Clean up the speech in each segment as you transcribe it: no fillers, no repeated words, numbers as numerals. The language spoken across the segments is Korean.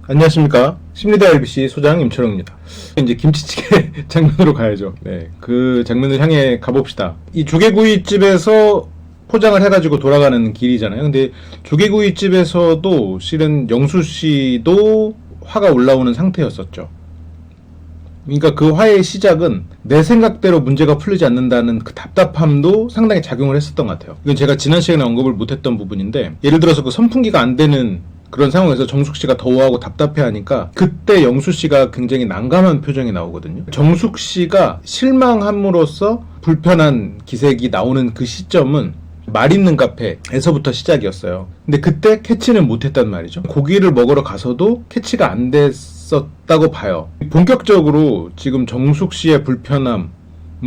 안녕하십니까. 심리다 LBC 소장 임철웅입니다. 이제 김치찌개 장면으로 가야죠. 네, 그 장면을 향해 가봅시다. 이 조개구이집에서 포장을 해가지고 돌아가는 길이잖아요. 근데 조개구이집에서도 실은 영수 씨도 화가 올라오는 상태였었죠. 그러니까 그 화의 시작은 내 생각대로 문제가 풀리지 않는다는 그 답답함도 상당히 작용을 했었던 것 같아요. 이건 제가 지난 시간에 언급을 못했던 부분인데, 예를 들어서 그 선풍기가 안 되는 그런 상황에서 정숙 씨가 더워하고 답답해하니까 그때 영수 씨가 굉장히 난감한 표정이 나오거든요. 정숙 씨가 실망함으로써 불편한 기색이 나오는 그 시점은 말 있는 카페에서부터 시작이었어요. 근데 그때 캐치는 못했단 말이죠. 고기를 먹으러 가서도 캐치가 안 됐었다고 봐요. 본격적으로 지금 정숙 씨의 불편함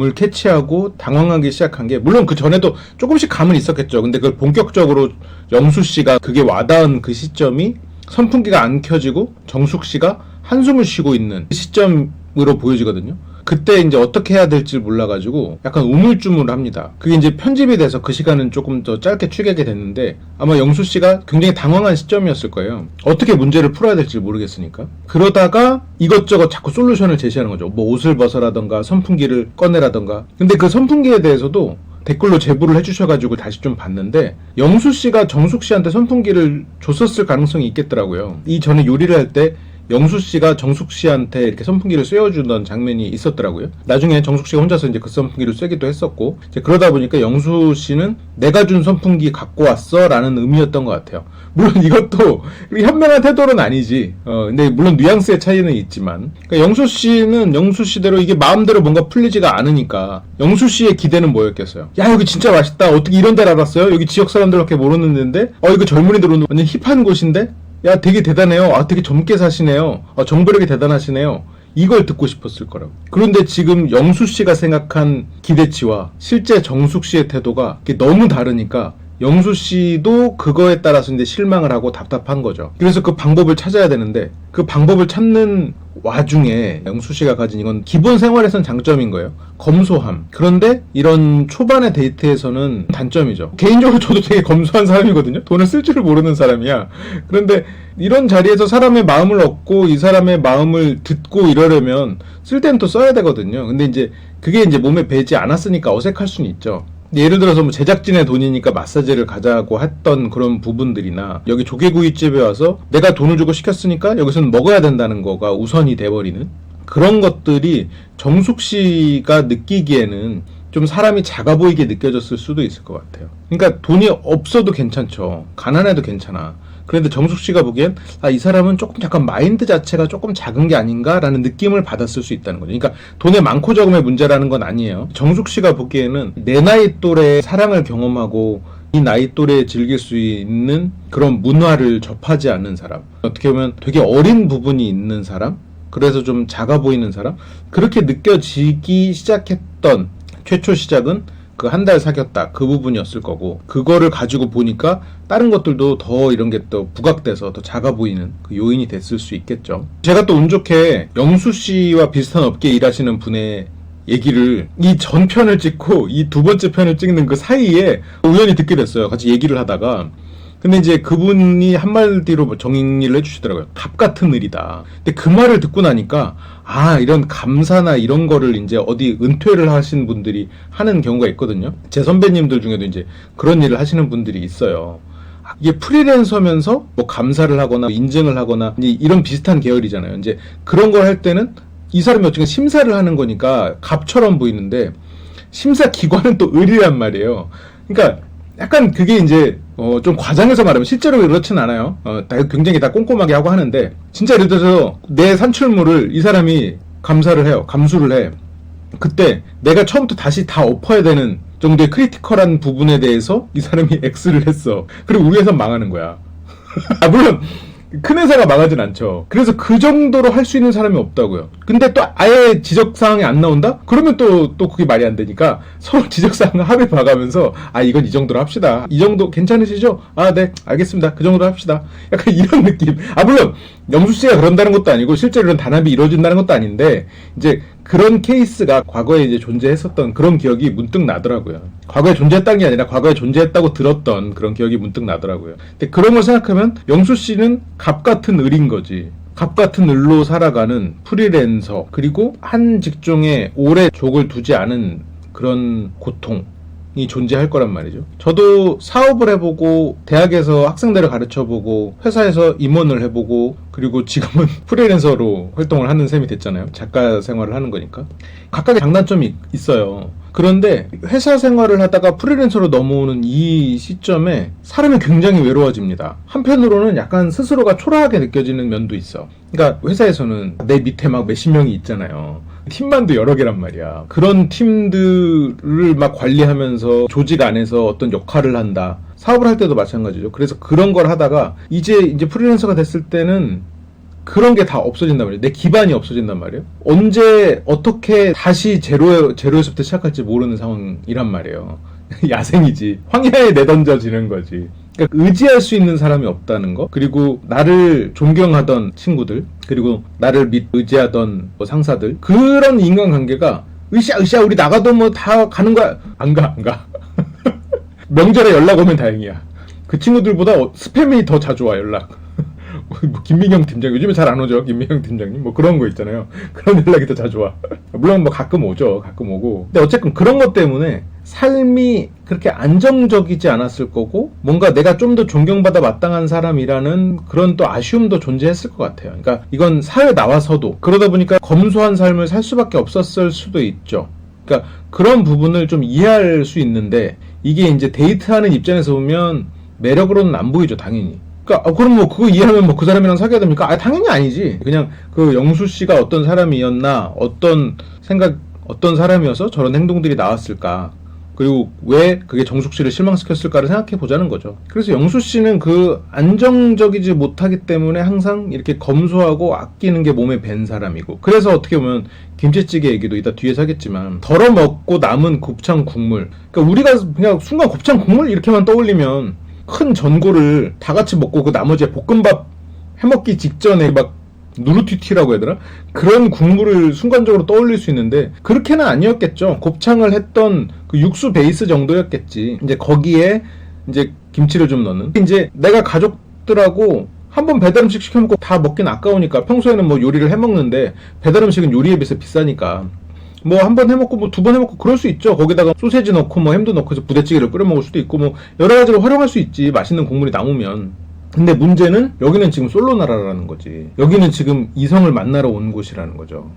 을 캐치하고 당황하기 시작한 게, 물론 그 전에도 조금씩 감은 있었겠죠. 근데 그걸 본격적으로 영수 씨가 그게 와닿은 그 시점이 선풍기가 안 켜지고 정숙 씨가 한숨을 쉬고 있는 시점으로 보여지거든요. 그때 이제 어떻게 해야 될지 몰라가지고 약간 우물쭈물합니다. 그게 이제 편집이 돼서 그 시간은 조금 더 짧게 추게게 됐는데, 아마 영수 씨가 굉장히 당황한 시점이었을 거예요. 어떻게 문제를 풀어야 될지 모르겠으니까. 그러다가 이것저것 자꾸 솔루션을 제시하는 거죠. 뭐 옷을 벗어라던가 선풍기를 꺼내라던가. 근데 그 선풍기에 대해서도 댓글로 제보를 해주셔가지고 다시 좀 봤는데, 영수 씨가 정숙 씨한테 선풍기를 줬었을 가능성이 있겠더라고요. 이 전에 요리를 할 때 영수 씨가 정숙 씨한테 이렇게 선풍기를 쐬어주던 장면이 있었더라고요. 나중에 정숙 씨가 혼자서 이제 그 선풍기를 쐬기도 했었고, 이제 그러다 보니까 영수 씨는 내가 준 선풍기 갖고 왔어 라는 의미였던 것 같아요. 물론 이것도 현명한 태도는 아니지. 근데 물론 뉘앙스의 차이는 있지만, 그러니까 영수 씨는 영수 씨대로 이게 마음대로 뭔가 풀리지가 않으니까 영수 씨의 기대는 뭐였겠어요? 야, 여기 진짜 맛있다. 어떻게 이런 데를 알았어요? 여기 지역 사람들밖에 모르는 데인데? 이거 젊은이들은 완전 힙한 곳인데? 야, 되게 대단해요. 되게 젊게 사시네요. 정보력이 대단하시네요. 이걸 듣고 싶었을 거라고. 그런데 지금 영수 씨가 생각한 기대치와 실제 정숙 씨의 태도가 너무 다르니까 영수 씨도 그거에 따라서 이제 실망을 하고 답답한 거죠. 그래서 그 방법을 찾아야 되는데, 그 방법을 찾는 와중에 영수 씨가 가진 이건 기본 생활에선 장점인 거예요. 검소함. 그런데 이런 초반의 데이트에서는 단점이죠. 개인적으로 저도 되게 검소한 사람이거든요. 돈을 쓸 줄을 모르는 사람이야. 그런데 이런 자리에서 사람의 마음을 얻고 이 사람의 마음을 듣고 이러려면 쓸 때는 또 써야 되거든요. 근데 이제 그게 이제 몸에 배지 않았으니까 어색할 수는 있죠. 예를 들어서 뭐 제작진의 돈이니까 마사지를 가자고 했던 그런 부분들이나, 여기 조개구이집에 와서 내가 돈을 주고 시켰으니까 여기서는 먹어야 된다는 거가 우선이 돼버리는 그런 것들이 정숙 씨가 느끼기에는 좀 사람이 작아 보이게 느껴졌을 수도 있을 것 같아요. 그러니까 돈이 없어도 괜찮죠. 가난해도 괜찮아. 그런데 정숙 씨가 보기엔 이 사람은 조금 약간 마인드 자체가 조금 작은 게 아닌가라는 느낌을 받았을 수 있다는 거죠. 그러니까 돈의 많고 적음의 문제라는 건 아니에요. 정숙 씨가 보기에는 내 나이 또래의 사랑을 경험하고 이 나이 또래에 즐길 수 있는 그런 문화를 접하지 않는 사람, 어떻게 보면 되게 어린 부분이 있는 사람, 그래서 좀 작아 보이는 사람, 그렇게 느껴지기 시작했던 최초 시작은 그 한 달 사귀었다 그 부분이었을 거고, 그거를 가지고 보니까 다른 것들도 더 이런 게 또 부각돼서 더 작아 보이는 그 요인이 됐을 수 있겠죠. 제가 또 운 좋게 영수 씨와 비슷한 업계에 일하시는 분의 얘기를 이 전 편을 찍고 이 두 번째 편을 찍는 그 사이에 우연히 듣게 됐어요. 같이 얘기를 하다가. 근데 이제 그분이 한마디로 정리를 해주시더라고요. 답 같은 일이다. 근데 그 말을 듣고 나니까 이런 감사나 이런 거를 이제 어디 은퇴를 하신 분들이 하는 경우가 있거든요. 제 선배님들 중에도 이제 그런 일을 하시는 분들이 있어요. 이게 프리랜서면서 뭐 감사를 하거나 인증을 하거나 이런 비슷한 계열이잖아요. 이제 그런 걸 할 때는 이 사람이 어쨌든 심사를 하는 거니까 갑처럼 보이는데, 심사 기관은 또 을이란 말이에요. 그러니까 약간 그게 이제 좀 과장해서 말하면 실제로 그렇진 않아요. 굉장히 다 꼼꼼하게 하고 하는데, 진짜 예를 들어서 내 산출물을 이 사람이 감사를 해요. 감수를 해. 그때 내가 처음부터 다시 다 엎어야 되는 정도의 크리티컬한 부분에 대해서 이 사람이 X를 했어. 그리고 우리 회사 망하는 거야. 물론 큰 회사가 망하진 않죠. 그래서 그 정도로 할 수 있는 사람이 없다고요. 근데 또 아예 지적사항이 안 나온다? 그러면 또 그게 말이 안 되니까 서로 지적사항을 합의 봐가면서 이건 이 정도로 합시다. 이 정도 괜찮으시죠? 네, 알겠습니다. 그 정도로 합시다. 약간 이런 느낌. 물론 영수 씨가 그런다는 것도 아니고 실제로 이런 단합이 이루어진다는 것도 아닌데, 이제 그런 케이스가 과거에 이제 존재했었던 그런 기억이 문득 나더라고요. 과거에 존재했다는 게 아니라 과거에 존재했다고 들었던 그런 기억이 문득 나더라고요. 근데 그런 걸 생각하면 영수 씨는 갑 같은 을인 거지. 갑 같은 을로 살아가는 프리랜서, 그리고 한 직종에 오래 족을 두지 않은 그런 고통이 존재할 거란 말이죠. 저도 사업을 해보고 대학에서 학생들을 가르쳐보고 회사에서 임원을 해보고 그리고 지금은 프리랜서로 활동을 하는 셈이 됐잖아요. 작가 생활을 하는 거니까. 각각의 장단점이 있어요. 그런데 회사 생활을 하다가 프리랜서로 넘어오는 이 시점에 사람이 굉장히 외로워집니다. 한편으로는 약간 스스로가 초라하게 느껴지는 면도 있어. 그러니까 회사에서는 내 밑에 막 몇십 명이 있잖아요. 팀만도 여러 개란 말이야. 그런 팀들을 막 관리하면서 조직 안에서 어떤 역할을 한다. 사업을 할 때도 마찬가지죠. 그래서 그런 걸 하다가 이제 프리랜서가 됐을 때는 그런 게 다 없어진단 말이에요. 내 기반이 없어진단 말이에요. 언제 어떻게 다시 제로에서부터 시작할지 모르는 상황이란 말이에요. 야생이지. 황야에 내던져지는 거지. 그러니까 의지할 수 있는 사람이 없다는 거, 그리고 나를 존경하던 친구들, 그리고 나를 의지하던 뭐 상사들, 그런 인간관계가 으쌰 우리 나가도 뭐 다 가는 거야. 안 가. 명절에 연락 오면 다행이야. 그 친구들보다 스팸이 더 자주 와, 연락. 뭐 김민경 팀장, 요즘에 잘 안 오죠, 김민경 팀장님. 뭐 그런 거 있잖아요. 그런 연락이 더 자주 와. 물론 뭐 가끔 오죠, 가끔 오고. 근데 어쨌든 그런 것 때문에 삶이 그렇게 안정적이지 않았을 거고, 뭔가 내가 좀 더 존경받아 마땅한 사람이라는 그런 또 아쉬움도 존재했을 것 같아요. 그러니까 이건 사회에 나와서도 그러다 보니까 검소한 삶을 살 수밖에 없었을 수도 있죠. 그러니까 그런 부분을 좀 이해할 수 있는데, 이게 이제 데이트하는 입장에서 보면 매력으로는 안 보이죠, 당연히. 그러니까 그럼 뭐 그거 이해하면 뭐 그 사람이랑 사귀어야 됩니까? 당연히 아니지. 그냥 그 영수 씨가 어떤 사람이었나, 어떤 사람이어서 저런 행동들이 나왔을까, 그리고 왜 그게 정숙 씨를 실망시켰을까를 생각해 보자는 거죠. 그래서 영수 씨는 그 안정적이지 못하기 때문에 항상 이렇게 검소하고 아끼는 게 몸에 밴 사람이고, 그래서 어떻게 보면 김치찌개 얘기도 이따 뒤에서 하겠지만 덜어 먹고 남은 곱창 국물, 그러니까 우리가 그냥 순간 곱창 국물 이렇게만 떠올리면 큰 전골을 다 같이 먹고 그 나머지에 볶음밥 해먹기 직전에 막 누르튀튀라고 해야 되나? 그런 국물을 순간적으로 떠올릴 수 있는데, 그렇게는 아니었겠죠. 곱창을 했던 그 육수 베이스 정도였겠지. 이제 거기에 이제 김치를 좀 넣는. 이제 내가 가족들하고 한번 배달음식 시켜먹고 다 먹긴 아까우니까, 평소에는 뭐 요리를 해먹는데 배달음식은 요리에 비해서 비싸니까 뭐 한 번 해먹고 뭐 두 번 해먹고 그럴 수 있죠. 거기다가 소세지 넣고 뭐 햄도 넣고 해서 부대찌개를 끓여 먹을 수도 있고 뭐 여러 가지로 활용할 수 있지, 맛있는 국물이 남으면. 근데 문제는 여기는 지금 솔로 나라라는 거지. 여기는 지금 이성을 만나러 온 곳이라는 거죠.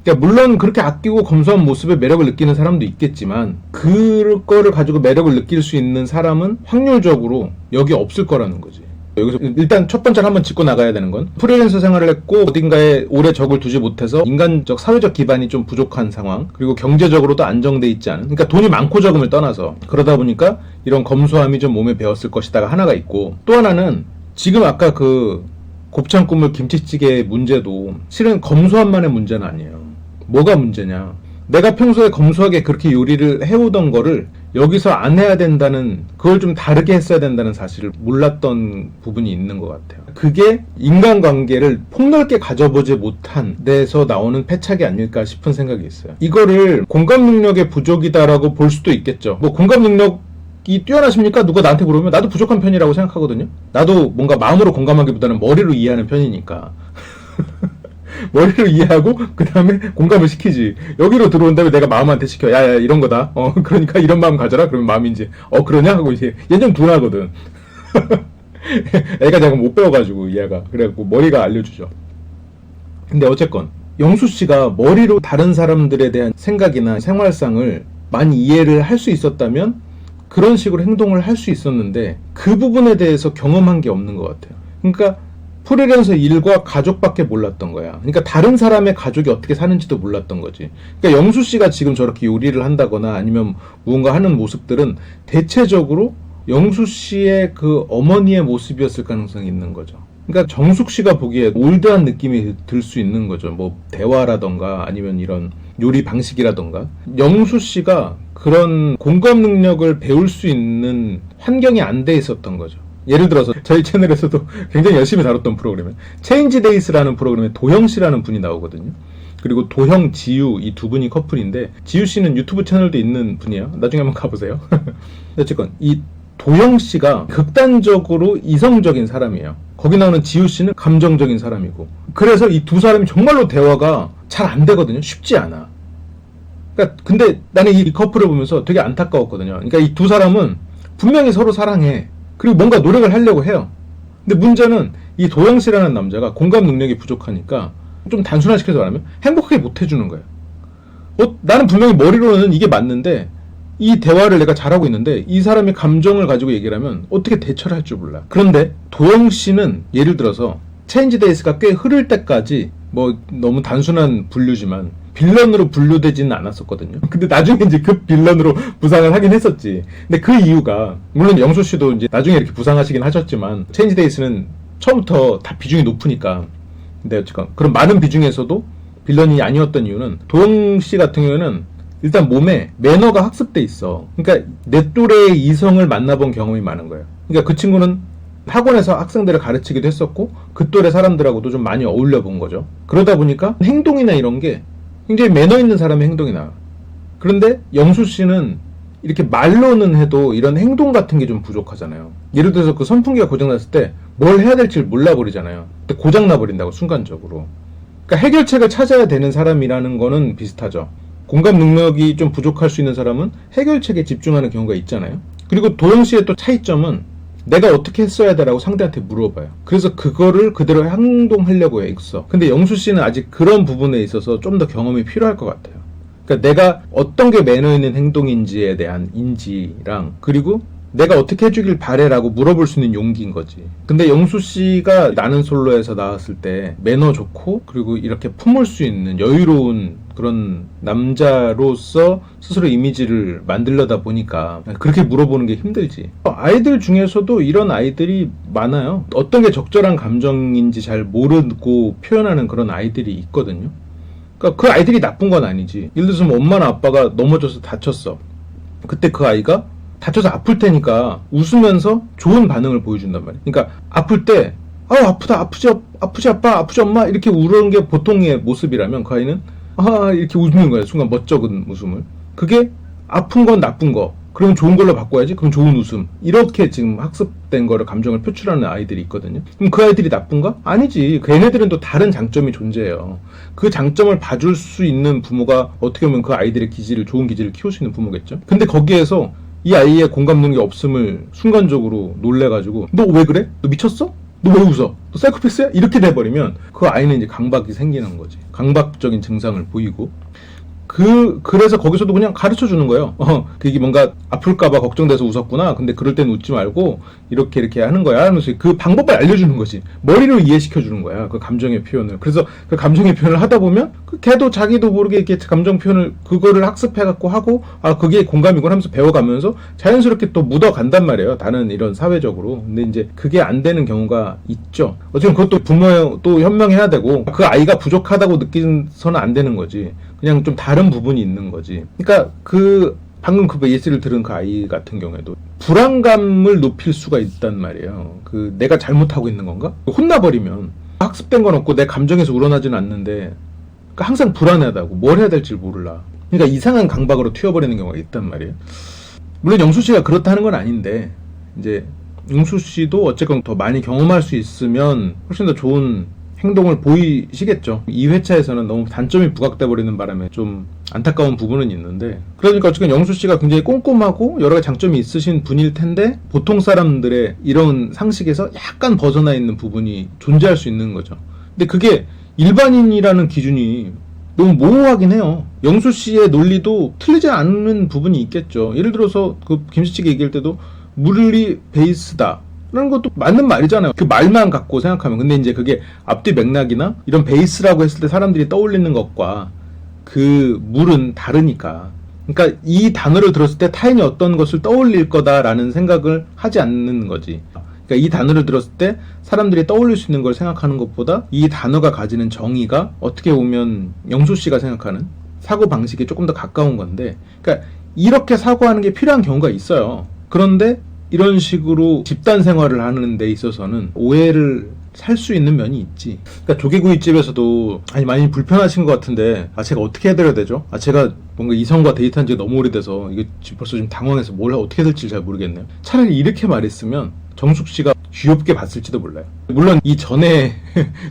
그러니까 물론 그렇게 아끼고 검소한 모습에 매력을 느끼는 사람도 있겠지만, 그거를 가지고 매력을 느낄 수 있는 사람은 확률적으로 여기 없을 거라는 거지. 여기서 일단 첫 번째로 한번 짚고 나가야 되는 건, 프리랜서 생활을 했고 어딘가에 오래 적을 두지 못해서 인간적 사회적 기반이 좀 부족한 상황, 그리고 경제적으로도 안정돼 있지 않은, 그러니까 돈이 많고 적음을 떠나서 그러다 보니까 이런 검소함이 좀 몸에 배었을 것이다가 하나가 있고, 또 하나는 지금 아까 그 곱창 국물 김치찌개의 문제도 실은 검소함만의 문제는 아니에요. 뭐가 문제냐, 내가 평소에 검소하게 그렇게 요리를 해오던 거를 여기서 안 해야 된다는, 그걸 좀 다르게 했어야 된다는 사실을 몰랐던 부분이 있는 것 같아요. 그게 인간관계를 폭넓게 가져보지 못한 데서 나오는 패착이 아닐까 싶은 생각이 있어요. 이거를 공감 능력의 부족이다라고 볼 수도 있겠죠. 뭐 공감 능력이 뛰어나십니까? 누가 나한테 물으면 나도 부족한 편이라고 생각하거든요. 나도 뭔가 마음으로 공감하기보다는 머리로 이해하는 편이니까. 머리로 이해하고 그 다음에 공감을 시키지. 여기로 들어온 다음에 내가 마음한테 시켜. 야야 이런 거다. 그러니까 이런 마음 가져라. 그러면 마음이 이제 그러냐 하고 이제 얘는 좀 둔하거든. 애가 제가 못 배워가지고 얘가 그래갖고 머리가 알려주죠. 근데 어쨌건 영수 씨가 머리로 다른 사람들에 대한 생각이나 생활상을 많이 이해를 할 수 있었다면 그런 식으로 행동을 할 수 있었는데, 그 부분에 대해서 경험한 게 없는 것 같아요. 그러니까 프리랜서 일과 가족밖에 몰랐던 거야. 그러니까 다른 사람의 가족이 어떻게 사는지도 몰랐던 거지. 그러니까 영수 씨가 지금 저렇게 요리를 한다거나 아니면 무언가 하는 모습들은 대체적으로 영수 씨의 그 어머니의 모습이었을 가능성이 있는 거죠. 그러니까 정숙 씨가 보기에 올드한 느낌이 들 수 있는 거죠. 뭐 대화라던가 아니면 이런 요리 방식이라던가. 영수 씨가 그런 공감 능력을 배울 수 있는 환경이 안 돼 있었던 거죠. 예를 들어서 저희 채널에서도 굉장히 열심히 다뤘던 프로그램에 체인지 데이스라는 프로그램에 도형 씨라는 분이 나오거든요. 그리고 도형, 지유, 이 두 분이 커플인데, 지유 씨는 유튜브 채널도 있는 분이에요. 나중에 한번 가보세요. 어쨌건 이 도영 씨가 극단적으로 이성적인 사람이에요. 거기 나오는 지우 씨는 감정적인 사람이고. 그래서 이 두 사람이 정말로 대화가 잘 안 되거든요. 쉽지 않아. 그러니까 근데 나는 이 커플을 보면서 되게 안타까웠거든요. 그러니까 이 두 사람은 분명히 서로 사랑해. 그리고 뭔가 노력을 하려고 해요. 근데 문제는 이 도영 씨라는 남자가 공감 능력이 부족하니까 좀 단순화시켜서 말하면 행복하게 못 해주는 거예요. 나는 분명히 머리로는 이게 맞는데 이 대화를 내가 잘하고 있는데 이 사람이 감정을 가지고 얘기를 하면 어떻게 대처를 할 줄 몰라. 그런데 도영 씨는 예를 들어서 체인지 데이스가 꽤 흐를 때까지 뭐 너무 단순한 분류지만 빌런으로 분류되지는 않았었거든요. 근데 나중에 이제 그 빌런으로 부상을 하긴 했었지. 근데 그 이유가 물론 영수 씨도 이제 나중에 이렇게 부상하시긴 하셨지만 체인지 데이스는 처음부터 다 비중이 높으니까. 근데 어쨌건 그런 많은 비중에서도 빌런이 아니었던 이유는 도영 씨 같은 경우에는 일단 몸에 매너가 학습돼 있어. 그러니까 내 또래의 이성을 만나본 경험이 많은 거예요. 그러니까 그 친구는 학원에서 학생들을 가르치기도 했었고 그 또래 사람들하고도 좀 많이 어울려 본 거죠. 그러다 보니까 행동이나 이런 게 굉장히 매너 있는 사람의 행동이 나와. 그런데 영수 씨는 이렇게 말로는 해도 이런 행동 같은 게 좀 부족하잖아요. 예를 들어서 그 선풍기가 고장났을 때 뭘 해야 될지 몰라버리잖아요. 근데 고장나버린다고 순간적으로. 그러니까 해결책을 찾아야 되는 사람이라는 거는 비슷하죠. 공감 능력이 좀 부족할 수 있는 사람은 해결책에 집중하는 경우가 있잖아요. 그리고 도영 씨의 또 차이점은 내가 어떻게 했어야 돼라고 상대한테 물어봐요. 그래서 그거를 그대로 행동하려고 했어. 근데 영수 씨는 아직 그런 부분에 있어서 좀 더 경험이 필요할 것 같아요. 그러니까 내가 어떤 게 매너 있는 행동인지에 대한 인지랑 그리고 내가 어떻게 해주길 바래라고 물어볼 수 있는 용기인 거지. 근데 영수 씨가 나는 솔로에서 나왔을 때 매너 좋고 그리고 이렇게 품을 수 있는 여유로운 그런 남자로서 스스로 이미지를 만들려다 보니까 그렇게 물어보는 게 힘들지. 아이들 중에서도 이런 아이들이 많아요. 어떤 게 적절한 감정인지 잘 모르고 표현하는 그런 아이들이 있거든요. 그러니까 그 아이들이 나쁜 건 아니지. 예를 들어서 엄마나 아빠가 넘어져서 다쳤어. 그때 그 아이가 다쳐서 아플 테니까 웃으면서 좋은 반응을 보여준단 말이야. 그러니까 아플 때 아프다, 아프지 아빠, 아프지 엄마 이렇게 우는 게 보통의 모습이라면 그 아이는 이렇게 웃는 거야. 순간 멋쩍은 웃음을. 그게 아픈 건 나쁜 거. 그럼 좋은 걸로 바꿔야지. 그럼 좋은 웃음. 이렇게 지금 학습된 거를 감정을 표출하는 아이들이 있거든요. 그럼 그 아이들이 나쁜가? 아니지. 그 애네들은 또 다른 장점이 존재해요. 그 장점을 봐줄 수 있는 부모가 어떻게 보면 그 아이들의 기질을 좋은 기질을 키울 수 있는 부모겠죠. 근데 거기에서 이 아이의 공감 능력이 없음을 순간적으로 놀래가지고 너 왜 그래? 너 미쳤어? 너 왜 웃어? 너 사이코패스야? 이렇게 돼버리면 그 아이는 이제 강박이 생기는 거지. 강박적인 증상을 보이고 그래서 거기서도 그냥 가르쳐 주는 거예요. 그게 뭔가 아플까봐 걱정돼서 웃었구나. 근데 그럴 땐 웃지 말고 이렇게 하는 거야. 하면서 그 방법을 알려주는 거지. 머리로 이해시켜 주는 거야. 그 감정의 표현을. 그래서 그 감정의 표현을 하다 보면 걔도 자기도 모르게 이렇게 감정 표현을 그거를 학습해갖고 하고 그게 공감이구나 하면서 배워가면서 자연스럽게 또 묻어간단 말이에요. 다른 이런 사회적으로. 근데 이제 그게 안 되는 경우가 있죠. 어쨌든 그것도 부모도 또 현명해야 되고 그 아이가 부족하다고 느끼서는 안 되는 거지. 그냥 좀 다른 부분이 있는 거지. 그러니까 방금 그 예시를 들은 그 아이 같은 경우에도 불안감을 높일 수가 있단 말이에요. 내가 잘못하고 있는 건가? 혼나버리면 학습된 건 없고 내 감정에서 우러나지는 않는데 그러니까 항상 불안하다고 뭘 해야 될지 몰라. 그러니까 이상한 강박으로 튀어버리는 경우가 있단 말이에요. 물론 영수 씨가 그렇다는 건 아닌데 이제 영수 씨도 어쨌건 더 많이 경험할 수 있으면 훨씬 더 좋은 행동을 보이시겠죠. 2회차에서는 너무 단점이 부각돼 버리는 바람에 좀 안타까운 부분은 있는데 그러니까 어쨌든 영수 씨가 굉장히 꼼꼼하고 여러 가지 장점이 있으신 분일 텐데 보통 사람들의 이런 상식에서 약간 벗어나 있는 부분이 존재할 수 있는 거죠. 근데 그게 일반인이라는 기준이 너무 모호하긴 해요. 영수 씨의 논리도 틀리지 않는 부분이 있겠죠. 예를 들어서 그 김치찌개 얘기할 때도 물리 베이스다 라는 것도 맞는 말이잖아요. 그 말만 갖고 생각하면. 근데 이제 그게 앞뒤 맥락이나 이런 베이스라고 했을 때 사람들이 떠올리는 것과 그 물은 다르니까. 그러니까 이 단어를 들었을 때 타인이 어떤 것을 떠올릴 거다라는 생각을 하지 않는 거지. 그러니까 이 단어를 들었을 때 사람들이 떠올릴 수 있는 걸 생각하는 것보다 이 단어가 가지는 정의가 어떻게 보면 영수 씨가 생각하는 사고 방식에 조금 더 가까운 건데, 그러니까 이렇게 사고하는 게 필요한 경우가 있어요. 그런데 이런 식으로 집단 생활을 하는 데 있어서는 오해를 살 수 있는 면이 있지. 그러니까 조개구이집에서도 아니 많이 불편하신 것 같은데 제가 어떻게 해드려야 되죠? 제가 뭔가 이성과 데이트한 지가 너무 오래돼서 이게 지금 벌써 좀 당황해서 뭘 어떻게 해야 될지 잘 모르겠네요. 차라리 이렇게 말했으면 정숙 씨가 귀엽게 봤을지도 몰라요. 물론 이 전에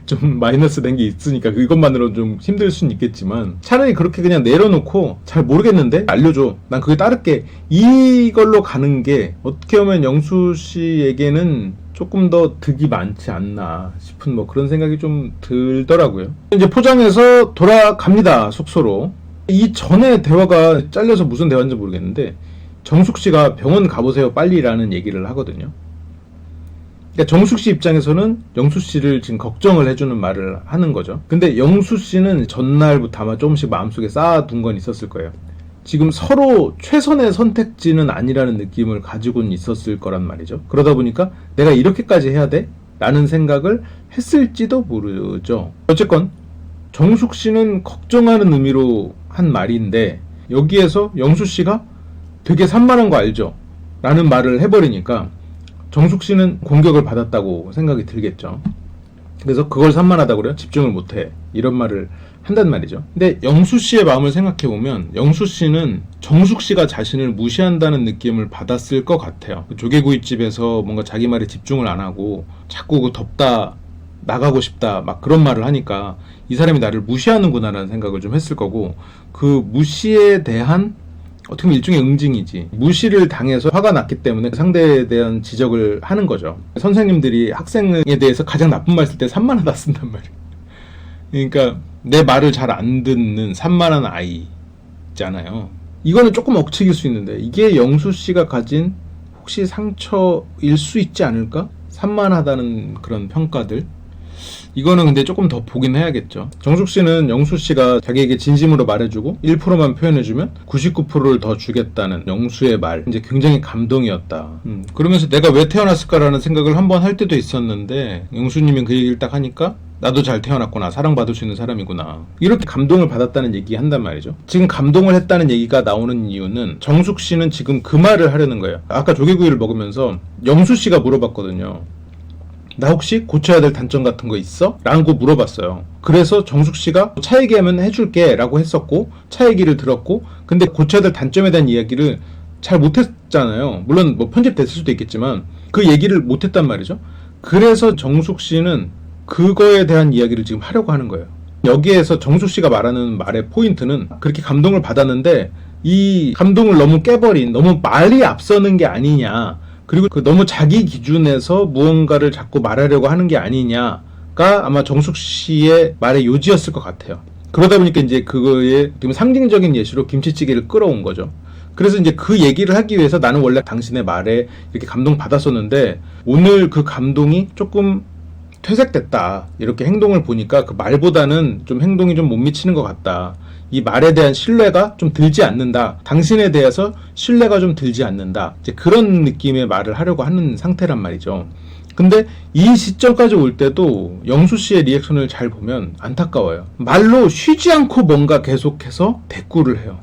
좀 마이너스 된 게 있으니까 이것만으로 좀 힘들 수는 있겠지만 차라리 그렇게 그냥 내려놓고 잘 모르겠는데 알려줘. 난 그게 따를게. 이걸로 가는 게 어떻게 보면 영수 씨에게는 조금 더 득이 많지 않나 싶은 뭐 그런 생각이 좀 들더라고요. 이제 포장해서 돌아갑니다. 숙소로. 이 전에 대화가 잘려서 무슨 대화인지 모르겠는데 정숙 씨가 병원 가보세요 빨리라는 얘기를 하거든요. 그러니까 정숙 씨 입장에서는 영수 씨를 지금 걱정을 해주는 말을 하는 거죠. 근데 영수 씨는 전날부터 아마 조금씩 마음속에 쌓아둔 건 있었을 거예요. 지금 서로 최선의 선택지는 아니라는 느낌을 가지고는 있었을 거란 말이죠. 그러다 보니까 내가 이렇게까지 해야 돼? 라는 생각을 했을지도 모르죠. 어쨌건 정숙 씨는 걱정하는 의미로 한 말인데 여기에서 영수 씨가 되게 산만한 거 알죠? 라는 말을 해버리니까 정숙 씨는 공격을 받았다고 생각이 들겠죠. 그래서 그걸 산만하다고 그래요? 집중을 못해. 이런 말을 한단 말이죠. 근데 영수 씨의 마음을 생각해보면 영수 씨는 정숙 씨가 자신을 무시한다는 느낌을 받았을 것 같아요. 조개구이집에서 뭔가 자기 말에 집중을 안 하고 자꾸 덥다, 나가고 싶다 막 그런 말을 하니까 이 사람이 나를 무시하는구나라는 생각을 좀 했을 거고 그 무시에 대한 어떻게 보면 일종의 응징이지. 무시를 당해서 화가 났기 때문에 상대에 대한 지적을 하는 거죠. 선생님들이 학생에 대해서 가장 나쁜 말 쓸 때 산만하다 쓴단 말이에요. 그러니까 내 말을 잘 안 듣는 산만한 아이 있잖아요. 이거는 조금 억측일 수 있는데 이게 영수 씨가 가진 혹시 상처일 수 있지 않을까? 산만하다는 그런 평가들. 이거는 근데 조금 더 보긴 해야겠죠. 정숙 씨는 영수 씨가 자기에게 진심으로 말해주고 1%만 표현해주면 99%를 더 주겠다는 영수의 말 이제 굉장히 감동이었다. 그러면서 내가 왜 태어났을까라는 생각을 한번 할 때도 있었는데 영수님이 그 얘기를 딱 하니까 나도 잘 태어났구나. 사랑받을 수 있는 사람이구나. 이렇게 감동을 받았다는 얘기 한단 말이죠. 지금 감동을 했다는 얘기가 나오는 이유는 정숙 씨는 지금 그 말을 하려는 거예요. 아까 조개구이를 먹으면서 영수 씨가 물어봤거든요. 나 혹시 고쳐야 될 단점 같은 거 있어? 라고 물어봤어요. 그래서 정숙 씨가 차 얘기하면 해줄게 라고 했었고 차 얘기를 들었고 근데 고쳐야 될 단점에 대한 이야기를 잘 못했잖아요. 물론 뭐 편집됐을 수도 있겠지만 그 얘기를 못했단 말이죠. 그래서 정숙 씨는 그거에 대한 이야기를 지금 하려고 하는 거예요. 여기에서 정숙 씨가 말하는 말의 포인트는 그렇게 감동을 받았는데 이 감동을 너무 깨버린 너무 말이 앞서는 게 아니냐 그리고 그 너무 자기 기준에서 무언가를 자꾸 말하려고 하는 게 아니냐가 아마 정숙 씨의 말의 요지였을 것 같아요. 그러다 보니까 이제 그거의 상징적인 예시로 김치찌개를 끌어온 거죠. 그래서 이제 그 얘기를 하기 위해서 나는 원래 당신의 말에 이렇게 감동 받았었는데 오늘 그 감동이 조금 퇴색됐다. 이렇게 행동을 보니까 그 말보다는 좀 행동이 좀 못 미치는 것 같다. 이 말에 대한 신뢰가 좀 들지 않는다. 당신에 대해서 신뢰가 좀 들지 않는다. 이제 그런 느낌의 말을 하려고 하는 상태란 말이죠. 근데 이 시점까지 올 때도 영수 씨의 리액션을 잘 보면 안타까워요. 말로 쉬지 않고 뭔가 계속해서 대꾸를 해요.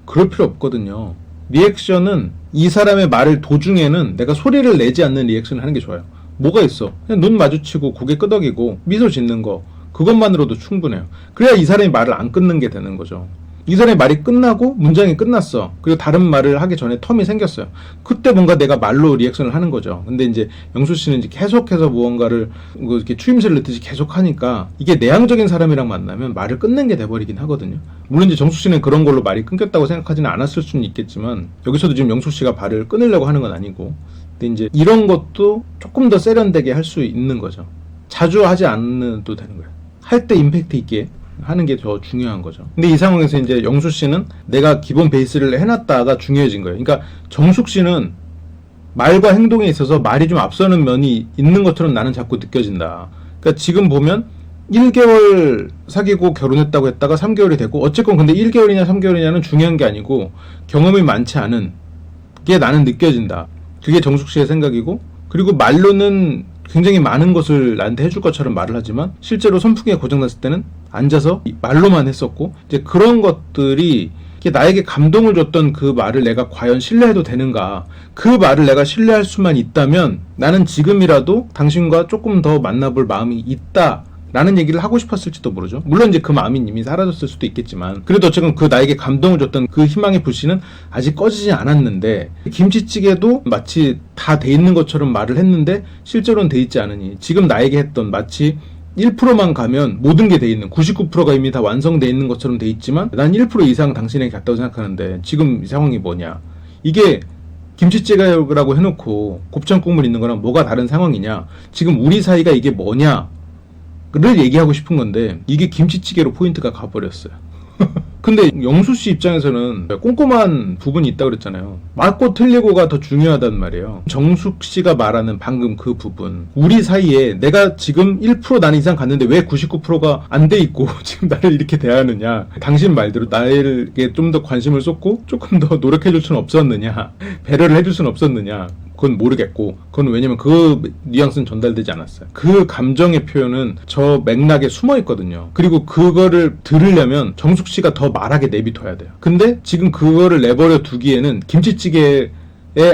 그럴 필요 없거든요. 리액션은 이 사람의 말을 도중에는 내가 소리를 내지 않는 리액션을 하는 게 좋아요. 뭐가 있어? 그냥 눈 마주치고 고개 끄덕이고 미소 짓는 거 그것만으로도 충분해요. 그래야 이 사람이 말을 안 끊는 게 되는 거죠. 이 사람이 말이 끝나고 문장이 끝났어. 그리고 다른 말을 하기 전에 텀이 생겼어요. 그때 뭔가 내가 말로 리액션을 하는 거죠. 근데 이제 영수 씨는 이제 계속해서 무언가를 이렇게 추임새를 넣듯이 계속 하니까 이게 내향적인 사람이랑 만나면 말을 끊는 게 돼버리긴 하거든요. 물론 이제 정수 씨는 그런 걸로 말이 끊겼다고 생각하지는 않았을 수는 있겠지만 여기서도 지금 영수 씨가 말을 끊으려고 하는 건 아니고 근데 이제 이런 것도 조금 더 세련되게 할 수 있는 거죠. 자주 하지 않아도 되는 거예요. 할 때 임팩트 있게 하는 게 더 중요한 거죠. 근데 이 상황에서 이제 영수 씨는 내가 기본 베이스를 해놨다가 중요해진 거예요. 그러니까 정숙 씨는 말과 행동에 있어서 말이 좀 앞서는 면이 있는 것처럼 나는 자꾸 느껴진다. 그러니까 지금 보면 1개월 사귀고 결혼했다고 했다가 3개월이 되고 어쨌건 근데 1개월이냐 3개월이냐는 중요한 게 아니고 경험이 많지 않은 게 나는 느껴진다. 그게 정숙 씨의 생각이고 그리고 말로는 굉장히 많은 것을 나한테 해줄 것처럼 말을 하지만 실제로 선풍기가 고장났을 때는 앉아서 말로만 했었고 이제 그런 것들이 이게 나에게 감동을 줬던 그 말을 내가 과연 신뢰해도 되는가? 그 말을 내가 신뢰할 수만 있다면 나는 지금이라도 당신과 조금 더 만나볼 마음이 있다 라는 얘기를 하고 싶었을지도 모르죠. 물론 이제 그 마음이 이미 사라졌을 수도 있겠지만, 그래도 어쨌든 그 나에게 감동을 줬던 그 희망의 불씨는 아직 꺼지지 않았는데, 김치찌개도 마치 다 돼 있는 것처럼 말을 했는데 실제로는 돼 있지 않으니, 지금 나에게 했던 마치 1%만 가면 모든 게 돼 있는, 99%가 이미 다 완성돼 있는 것처럼 돼 있지만 난 1% 이상 당신에게 갔다고 생각하는데 지금 이 상황이 뭐냐, 이게 김치찌개라고 해놓고 곱창 국물 있는 거랑 뭐가 다른 상황이냐, 지금 우리 사이가 이게 뭐냐 를 얘기하고 싶은 건데, 이게 김치찌개로 포인트가 가버렸어요. 근데 영수씨 입장에서는 꼼꼼한 부분이 있다고 그랬잖아요. 맞고 틀리고가 더 중요하단 말이에요. 정숙씨가 말하는 방금 그 부분, 우리 사이에 내가 지금 1% 난 이상 갔는데 왜 99%가 안 돼 있고 지금 나를 이렇게 대하느냐, 당신 말대로 나에게 좀 더 관심을 쏟고 조금 더 노력해줄 수는 없었느냐, 배려를 해줄 수는 없었느냐, 그건 모르겠고, 그건 왜냐면 그 뉘앙스는 전달되지 않았어요. 그 감정의 표현은 저 맥락에 숨어 있거든요. 그리고 그거를 들으려면 정숙 씨가 더 말하게 내비둬야 돼요. 근데 지금 그거를 내버려 두기에는 김치찌개에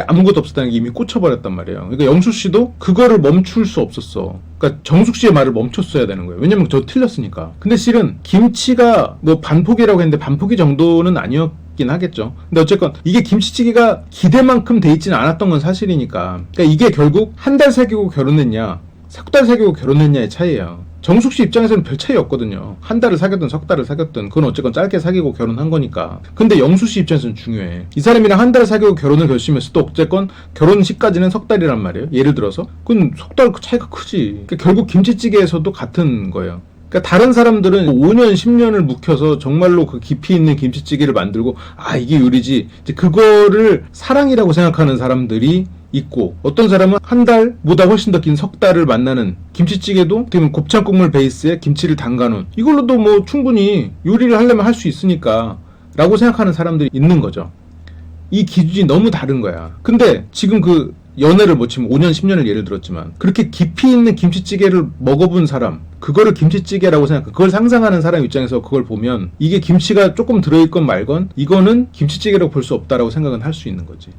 아무것도 없었다는 게 이미 꽂혀버렸단 말이에요. 그러니까 영수 씨도 그거를 멈출 수 없었어. 그러니까 정숙 씨의 말을 멈췄어야 되는 거예요. 왜냐면 저 틀렸으니까. 근데 실은 김치가 뭐 반포기라고 했는데 반포기 정도는 아니었긴 하겠죠. 근데 어쨌건 이게 김치찌개가 기대만큼 돼 있지는 않았던 건 사실이니까. 그러니까 이게 결국 한 달 사귀고 결혼했냐, 석 달 사귀고 결혼했냐의 차이예요. 정숙 씨 입장에서는 별 차이 없거든요. 한 달을 사귀었든 석 달을 사귀었든 그건 어쨌건 짧게 사귀고 결혼한 거니까. 근데 영수 씨 입장에서는 중요해. 이 사람이랑 한 달 사귀고 결혼을 결심했어. 또 어쨌건 결혼식까지는 석 달이란 말이에요. 예를 들어서 그건 석 달 차이가 크지. 그러니까 결국 김치찌개에서도 같은 거예요. 그러니까 다른 사람들은 5년, 10년을 묵혀서 정말로 그 깊이 있는 김치찌개를 만들고, 아, 이게 요리지, 이제 그거를 사랑이라고 생각하는 사람들이 있고, 어떤 사람은 한 달보다 훨씬 더 긴 석 달을 만나는, 김치찌개도 지금 곱창 국물 베이스에 김치를 담가놓은, 이걸로도 뭐 충분히 요리를 하려면 할 수 있으니까 라고 생각하는 사람들이 있는 거죠. 이 기준이 너무 다른 거야. 근데 지금 그 연애를 뭐 지금 5년, 10년을 예를 들었지만 그렇게 깊이 있는 김치찌개를 먹어본 사람, 그거를 김치찌개라고 생각해, 그걸 상상하는 사람 입장에서 그걸 보면 이게 김치가 조금 들어있건 말건 이거는 김치찌개라고 볼 수 없다라고 생각은 할 수 있는 거지.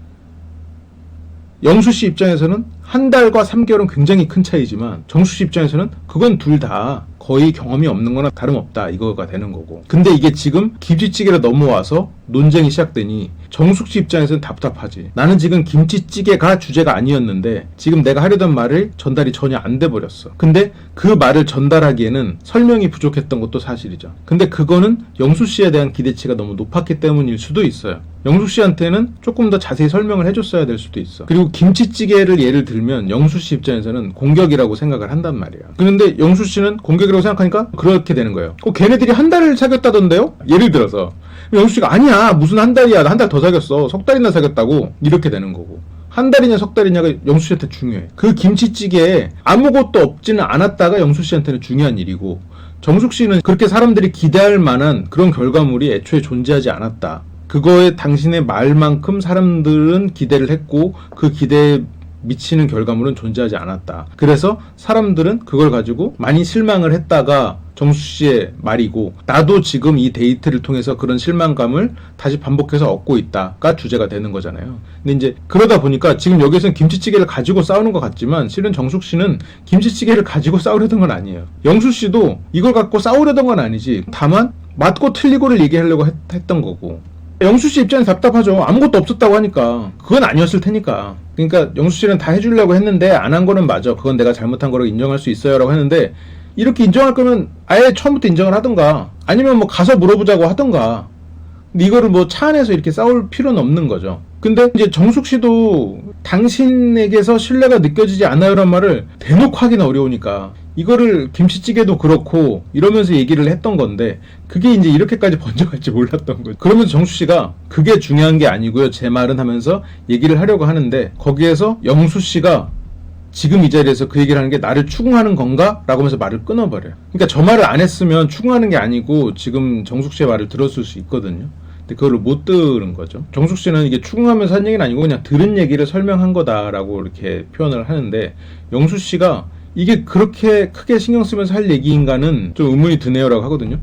영수 씨 입장에서는 한 달과 3개월은 굉장히 큰 차이지만 정수 씨 입장에서는 그건 둘 다 거의 경험이 없는 거나 다름없다 이거가 되는 거고. 근데 이게 지금 김치찌개로 넘어와서 논쟁이 시작되니 정숙 씨 입장에서는 답답하지. 나는 지금 김치찌개가 주제가 아니었는데 지금 내가 하려던 말을 전달이 전혀 안 돼 버렸어. 근데 그 말을 전달하기에는 설명이 부족했던 것도 사실이죠. 근데 그거는 영수 씨에 대한 기대치가 너무 높았기 때문일 수도 있어요. 영수 씨한테는 조금 더 자세히 설명을 해줬어야 될 수도 있어. 그리고 김치찌개를 예를 들면 영수 씨 입장에서는 공격이라고 생각을 한단 말이야. 그런데 영수 씨는 공격이라고 생각하니까 그렇게 되는 거예요. 걔네들이 한 달을 사귀었다던데요? 예를 들어서 영수 씨가 아니야, 무슨 한 달이야, 나 한 달 더 사귀었어, 석 달이나 사귀었다고, 이렇게 되는 거고. 한 달이냐 석 달이냐가 영수 씨한테 중요해. 그 김치찌개에 아무것도 없지는 않았다가 영수 씨한테는 중요한 일이고, 정숙 씨는 그렇게 사람들이 기대할 만한 그런 결과물이 애초에 존재하지 않았다. 그거에 당신의 말만큼 사람들은 기대를 했고 그 기대에 미치는 결과물은 존재하지 않았다. 그래서 사람들은 그걸 가지고 많이 실망을 했다가 정수 씨의 말이고, 나도 지금 이 데이트를 통해서 그런 실망감을 다시 반복해서 얻고 있다가 주제가 되는 거잖아요. 근데 이제 그러다 보니까 지금 여기서는 김치찌개를 가지고 싸우는 것 같지만 실은 정숙 씨는 김치찌개를 가지고 싸우려던 건 아니에요. 영수 씨도 이걸 갖고 싸우려던 건 아니지. 다만 맞고 틀리고를 얘기하려고 했던 거고. 영수 씨 입장에서 답답하죠. 아무것도 없었다고 하니까. 그건 아니었을 테니까. 그러니까 영수 씨는 다 해주려고 했는데 안 한 거는 맞아. 그건 내가 잘못한 거라고 인정할 수 있어요 라고 했는데, 이렇게 인정할 거면 아예 처음부터 인정을 하던가, 아니면 뭐 가서 물어보자고 하던가. 근데 이거를 뭐 차 안에서 이렇게 싸울 필요는 없는 거죠. 근데 이제 정숙 씨도 당신에게서 신뢰가 느껴지지 않아요란 말을 대놓고 하기는 어려우니까 이거를 김치찌개도 그렇고 이러면서 얘기를 했던 건데, 그게 이제 이렇게까지 번져갈지 몰랐던 거죠. 그러면서 정수 씨가 그게 중요한 게 아니고요, 제 말은 하면서 얘기를 하려고 하는데, 거기에서 영수 씨가 지금 이 자리에서 그 얘기를 하는 게 나를 추궁하는 건가? 라고 하면서 말을 끊어버려요. 그러니까 저 말을 안 했으면 추궁하는 게 아니고 지금 정숙 씨의 말을 들었을 수 있거든요. 근데 그걸 못 들은 거죠. 정숙 씨는 이게 추궁하면서 한 얘기는 아니고 그냥 들은 얘기를 설명한 거다라고 이렇게 표현을 하는데, 영수 씨가 이게 그렇게 크게 신경 쓰면서 할 얘기인가는 좀 의문이 드네요라고 하거든요.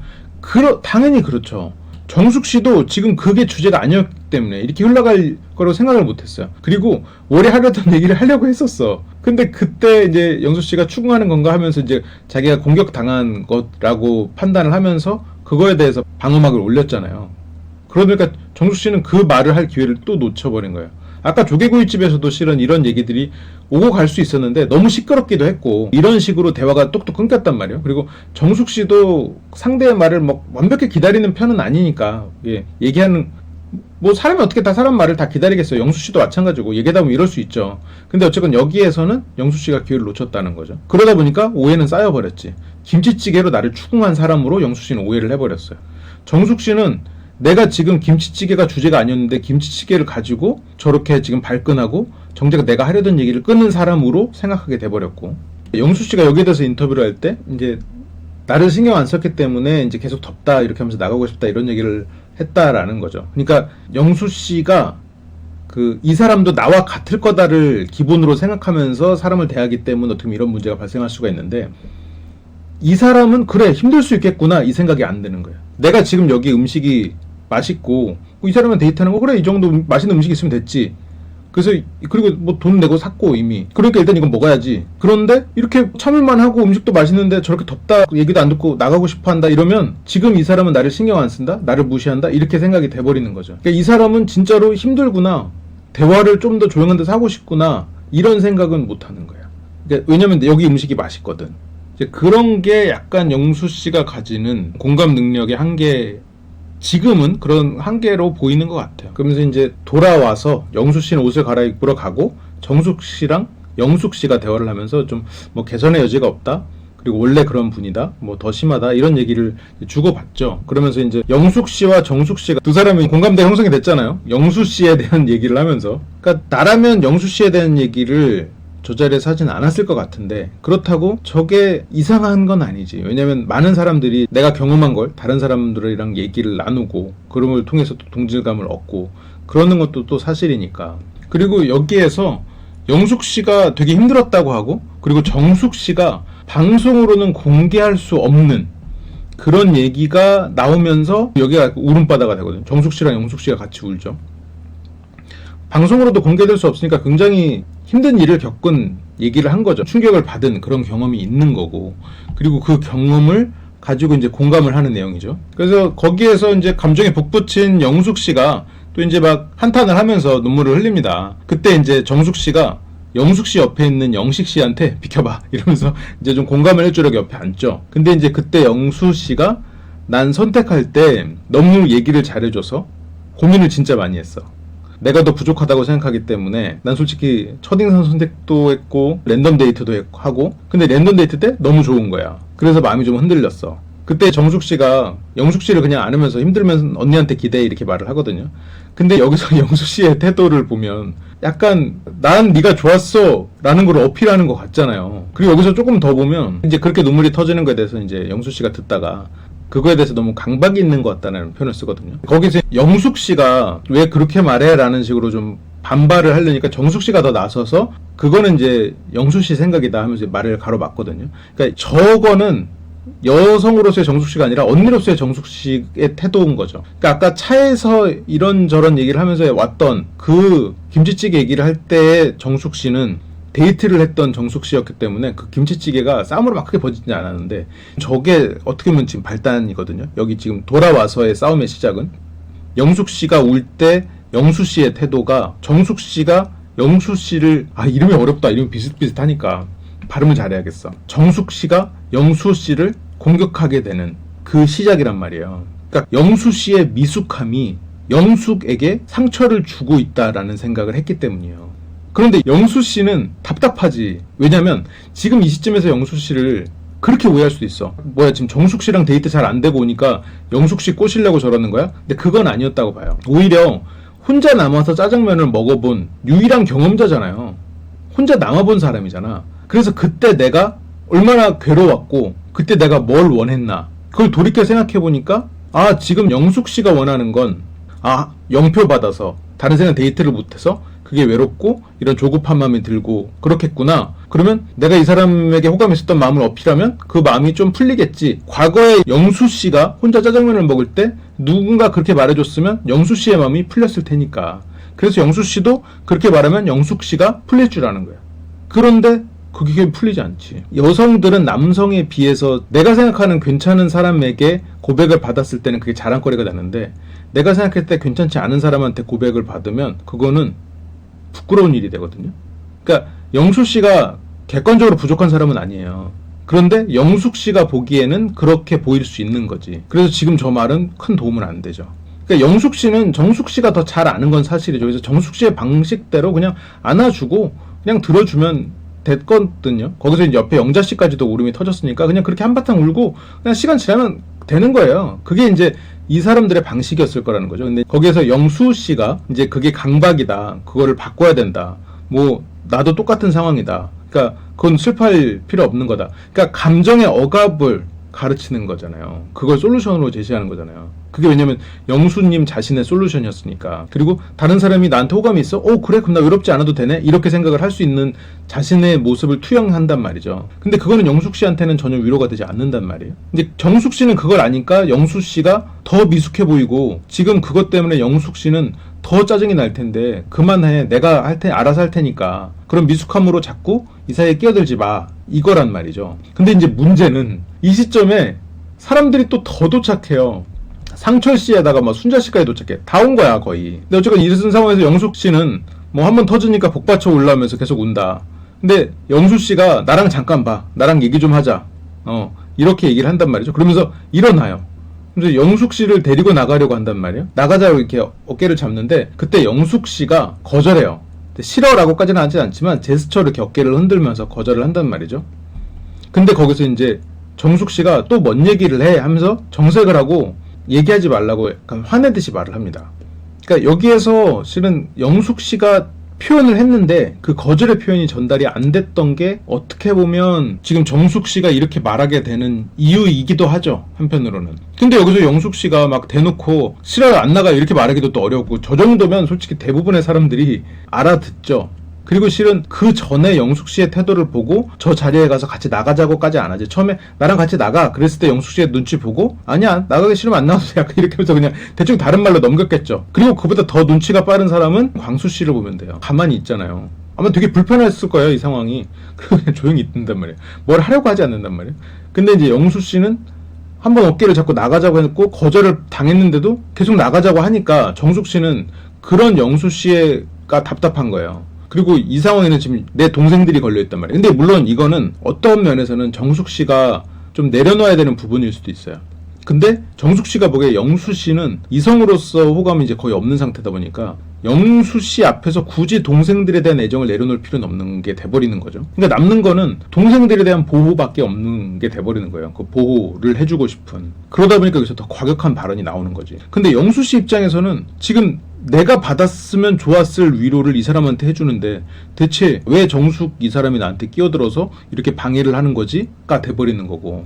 당연히 그렇죠. 정숙 씨도 지금 그게 주제가 아니었기 때문에 이렇게 흘러갈 거라고 생각을 못했어요. 그리고 오래 하려던 얘기를 하려고 했었어. 근데 그때 이제 영수 씨가 추궁하는 건가 하면서 이제 자기가 공격당한 것라고 판단을 하면서 그거에 대해서 방어막을 올렸잖아요. 그러니까 정숙 씨는 그 말을 할 기회를 또 놓쳐버린 거예요. 아까 조개구이집에서도 실은 이런 얘기들이 오고 갈 수 있었는데 너무 시끄럽기도 했고 이런 식으로 대화가 똑똑 끊겼단 말이에요. 그리고 정숙 씨도 상대의 말을 뭐 완벽히 기다리는 편은 아니니까 얘기하는 뭐 사람이 어떻게 다 사람 말을 다 기다리겠어요. 영수 씨도 마찬가지고 얘기하다 보면 이럴 수 있죠. 근데 어쨌건 여기에서는 영수 씨가 기회를 놓쳤다는 거죠. 그러다 보니까 오해는 쌓여버렸지. 김치찌개로 나를 추궁한 사람으로 영수 씨는 오해를 해버렸어요. 정숙 씨는 내가 지금 김치찌개가 주제가 아니었는데 김치찌개를 가지고 저렇게 지금 발끈하고 정작 내가 하려던 얘기를 끊는 사람으로 생각하게 돼버렸고, 영수 씨가 여기에 대해서 인터뷰를 할 때 이제 나를 신경 안 썼기 때문에 이제 계속 덥다 이렇게 하면서 나가고 싶다 이런 얘기를 했다라는 거죠. 그러니까 영수 씨가 이 사람도 나와 같을 거다를 기본으로 생각하면서 사람을 대하기 때문에 어떻게 보면 이런 문제가 발생할 수가 있는데, 이 사람은 그래 힘들 수 있겠구나 이 생각이 안 드는 거예요. 내가 지금 여기 음식이 맛있고 이 사람은 데이트하는 거 그래 이 정도 맛있는 음식이 있으면 됐지. 그래서 그리고 뭐 돈 내고 샀고 이미 그러니까 일단 이건 먹어야지. 그런데 이렇게 참을만 하고 음식도 맛있는데 저렇게 덥다 얘기도 안 듣고 나가고 싶어 한다 이러면 지금 이 사람은 나를 신경 안 쓴다? 나를 무시한다? 이렇게 생각이 돼버리는 거죠. 그러니까 이 사람은 진짜로 힘들구나, 대화를 좀 더 조용한 데서 하고 싶구나 이런 생각은 못 하는 거야. 그러니까 왜냐면 여기 음식이 맛있거든. 이제 그런 게 약간 영수 씨가 가지는 공감 능력의 한계, 지금은 그런 한계로 보이는 것 같아요. 그러면서 이제 돌아와서 영수 씨는 옷을 갈아입으러 가고 정숙 씨랑 영숙 씨가 대화를 하면서 좀 뭐 개선의 여지가 없다, 그리고 원래 그런 분이다, 뭐 더 심하다 이런 얘기를 주고받죠. 그러면서 이제 영숙 씨와 정숙 씨가 두 사람이 공감대가 형성이 됐잖아요. 영수 씨에 대한 얘기를 하면서. 그러니까 나라면 영수 씨에 대한 얘기를 저 자리에서 하진 않았을 것 같은데, 그렇다고 저게 이상한 건 아니지. 왜냐면 많은 사람들이 내가 경험한 걸 다른 사람들이랑 얘기를 나누고 그런 걸 통해서 또 동질감을 얻고 그러는 것도 또 사실이니까. 그리고 여기에서 영숙 씨가 되게 힘들었다고 하고, 그리고 정숙 씨가 방송으로는 공개할 수 없는 그런 얘기가 나오면서 여기가 울음바다가 되거든요. 정숙 씨랑 영숙 씨가 같이 울죠. 방송으로도 공개될 수 없으니까 굉장히 힘든 일을 겪은 얘기를 한 거죠. 충격을 받은 그런 경험이 있는 거고, 그리고 그 경험을 가지고 이제 공감을 하는 내용이죠. 그래서 거기에서 이제 감정에 북붙인 영숙 씨가 또 이제 막 한탄을 하면서 눈물을 흘립니다. 그때 이제 정숙 씨가 영숙 씨 옆에 있는 영식 씨한테 비켜봐 이러면서 이제 좀 공감을 해주려고 옆에 앉죠. 근데 이제 그때 영수 씨가 난 선택할 때 너무 얘기를 잘해줘서 고민을 진짜 많이 했어. 내가 더 부족하다고 생각하기 때문에 난 솔직히 첫인상 선택도 했고 랜덤 데이트도 하고, 근데 랜덤 데이트 때 너무 좋은 거야. 그래서 마음이 좀 흔들렸어. 그때 정숙 씨가 영숙 씨를 그냥 안으면서 힘들면 언니한테 기대해 이렇게 말을 하거든요. 근데 여기서 영숙 씨의 태도를 보면 약간 난 네가 좋았어 라는 걸 어필하는 것 같잖아요. 그리고 여기서 조금 더 보면 이제 그렇게 눈물이 터지는 거에 대해서 이제 영숙 씨가 듣다가 그거에 대해서 너무 강박이 있는 것 같다는 표현을 쓰거든요. 거기서 영숙 씨가 왜 그렇게 말해? 라는 식으로 좀 반발을 하려니까 정숙 씨가 더 나서서 그거는 이제 영숙 씨 생각이다 하면서 말을 가로막거든요. 그러니까 저거는 여성으로서의 정숙 씨가 아니라 언니로서의 정숙 씨의 태도인 거죠. 그러니까 아까 차에서 이런저런 얘기를 하면서 왔던 그 김치찌개 얘기를 할 때의 정숙 씨는 데이트를 했던 정숙 씨였기 때문에 그 김치찌개가 싸움으로 막 크게 벌어지지 않았는데, 저게 어떻게 보면 지금 발단이거든요. 여기 지금 돌아와서의 싸움의 시작은 영숙 씨가 울 때 영수 씨의 태도가 정숙 씨가 영수 씨를, 이름이 어렵다, 이름이 비슷비슷하니까 발음을 잘해야겠어. 정숙 씨가 영수 씨를 공격하게 되는 그 시작이란 말이에요. 그러니까 영수 씨의 미숙함이 영숙에게 상처를 주고 있다라는 생각을 했기 때문이에요. 그런데 영수 씨는 답답하지. 왜냐면 지금 이 시점에서 영수 씨를 그렇게 오해할 수도 있어. 뭐야, 지금 정숙 씨랑 데이트 잘 안 되고 오니까 영숙 씨 꼬시려고 저러는 거야? 근데 그건 아니었다고 봐요. 오히려 혼자 남아서 짜장면을 먹어본 유일한 경험자잖아요. 혼자 남아본 사람이잖아. 그래서 그때 내가 얼마나 괴로웠고 그때 내가 뭘 원했나, 그걸 돌이켜 생각해보니까 지금 영숙 씨가 원하는 건 영표 받아서 다른 사람 데이트를 못해서 그게 외롭고 이런 조급한 마음이 들고 그렇겠구나. 그러면 내가 이 사람에게 호감이 있었던 마음을 어필하면 그 마음이 좀 풀리겠지. 과거에 영수 씨가 혼자 짜장면을 먹을 때 누군가 그렇게 말해줬으면 영수 씨의 마음이 풀렸을 테니까. 그래서 영수 씨도 그렇게 말하면 영숙 씨가 풀릴 줄 아는 거야. 그런데 그게 풀리지 않지. 여성들은 남성에 비해서 내가 생각하는 괜찮은 사람에게 고백을 받았을 때는 그게 자랑거리가 되는데, 내가 생각할 때 괜찮지 않은 사람한테 고백을 받으면 그거는 부끄러운 일이 되거든요. 그러니까 영수 씨가 객관적으로 부족한 사람은 아니에요. 그런데 영숙 씨가 보기에는 그렇게 보일 수 있는 거지. 그래서 지금 저 말은 큰 도움은 안 되죠. 그러니까 영숙 씨는 정숙 씨가 더 잘 아는 건 사실이죠. 그래서 정숙 씨의 방식대로 그냥 안아주고 그냥 들어주면 됐거든요. 거기서 이제 옆에 영자 씨까지도 울음이 터졌으니까 그냥 그렇게 한바탕 울고 그냥 시간 지나면 되는 거예요. 그게 이제 이 사람들의 방식이었을 거라는 거죠. 근데 거기에서 영수 씨가 이제 그게 강박이다. 그거를 바꿔야 된다. 뭐 나도 똑같은 상황이다. 그러니까 그건 슬퍼할 필요 없는 거다. 그러니까 감정의 억압을 가르치는 거잖아요. 그걸 솔루션으로 제시하는 거잖아요. 그게 왜냐면 영수님 자신의 솔루션이었으니까. 그리고 다른 사람이 나한테 호감이 있어? 그래? 그럼 나 외롭지 않아도 되네? 이렇게 생각을 할 수 있는 자신의 모습을 투영한단 말이죠. 근데 그거는 영숙 씨한테는 전혀 위로가 되지 않는단 말이에요. 근데 정숙 씨는 그걸 아니까 영수 씨가 더 미숙해 보이고, 지금 그것 때문에 영숙 씨는 더 짜증이 날 텐데 그만해, 내가 알아서 할 테니까, 그런 미숙함으로 자꾸 이 사이에 끼어들지 마, 이거란 말이죠. 근데 이제 문제는 이 시점에 사람들이 또 더 도착해요. 상철 씨에다가 막 순자 씨까지 도착해. 다 온 거야 거의. 근데 어쨌건 이런 상황에서 영숙 씨는 뭐 한번 터지니까 복받쳐 올라오면서 계속 운다. 근데 영수 씨가 나랑 잠깐 봐, 나랑 얘기 좀 하자, 이렇게 얘기를 한단 말이죠. 그러면서 일어나요. 그래서 영숙 씨를 데리고 나가려고 한단 말이에요. 나가자고 이렇게 어깨를 잡는데 그때 영숙 씨가 거절해요. 싫어라고까지는 하지 않지만 제스처로 이렇게 어깨를 흔들면서 거절을 한단 말이죠. 근데 거기서 이제 정숙 씨가 또 뭔 얘기를 해 하면서 정색을 하고 얘기하지 말라고 약간 화내듯이 말을 합니다. 그러니까 여기에서 실은 영숙 씨가 표현을 했는데 그 거절의 표현이 전달이 안 됐던 게 어떻게 보면 지금 정숙 씨가 이렇게 말하게 되는 이유이기도 하죠, 한편으로는. 근데 여기서 영숙 씨가 막 대놓고 싫어요, 안 나가요 이렇게 말하기도 또 어렵고, 저 정도면 솔직히 대부분의 사람들이 알아듣죠. 그리고 실은 그 전에 영숙 씨의 태도를 보고 저 자리에 가서 같이 나가자고까지 안 하지. 처음에 나랑 같이 나가 그랬을 때 영숙 씨의 눈치 보고 아니야 나가기 싫으면 안 나와도 돼, 약간 이렇게 하면서 그냥 대충 다른 말로 넘겼겠죠. 그리고 그보다 더 눈치가 빠른 사람은 광수 씨를 보면 돼요. 가만히 있잖아요. 아마 되게 불편했을 거예요, 이 상황이. 그리고 그냥 조용히 있는단 말이에요. 뭘 하려고 하지 않는단 말이에요. 근데 이제 영수 씨는 한번 어깨를 잡고 나가자고 했고 거절을 당했는데도 계속 나가자고 하니까 정숙 씨는 그런 영수 씨가 답답한 거예요. 그리고 이 상황에는 지금 내 동생들이 걸려있단 말이에요. 근데 물론 이거는 어떤 면에서는 정숙 씨가 좀 내려놔야 되는 부분일 수도 있어요. 근데 정숙 씨가 보기에 영수 씨는 이성으로서 호감이 이제 거의 없는 상태다 보니까 영수 씨 앞에서 굳이 동생들에 대한 애정을 내려놓을 필요는 없는 게 돼버리는 거죠. 그러니까 남는 거는 동생들에 대한 보호밖에 없는 게 돼버리는 거예요. 그 보호를 해주고 싶은. 그러다 보니까 여기서 더 과격한 발언이 나오는 거지. 근데 영수 씨 입장에서는 지금 내가 받았으면 좋았을 위로를 이 사람한테 해주는데 대체 왜 정숙 이 사람이 나한테 끼어들어서 이렇게 방해를 하는 거지?가 돼버리는 거고,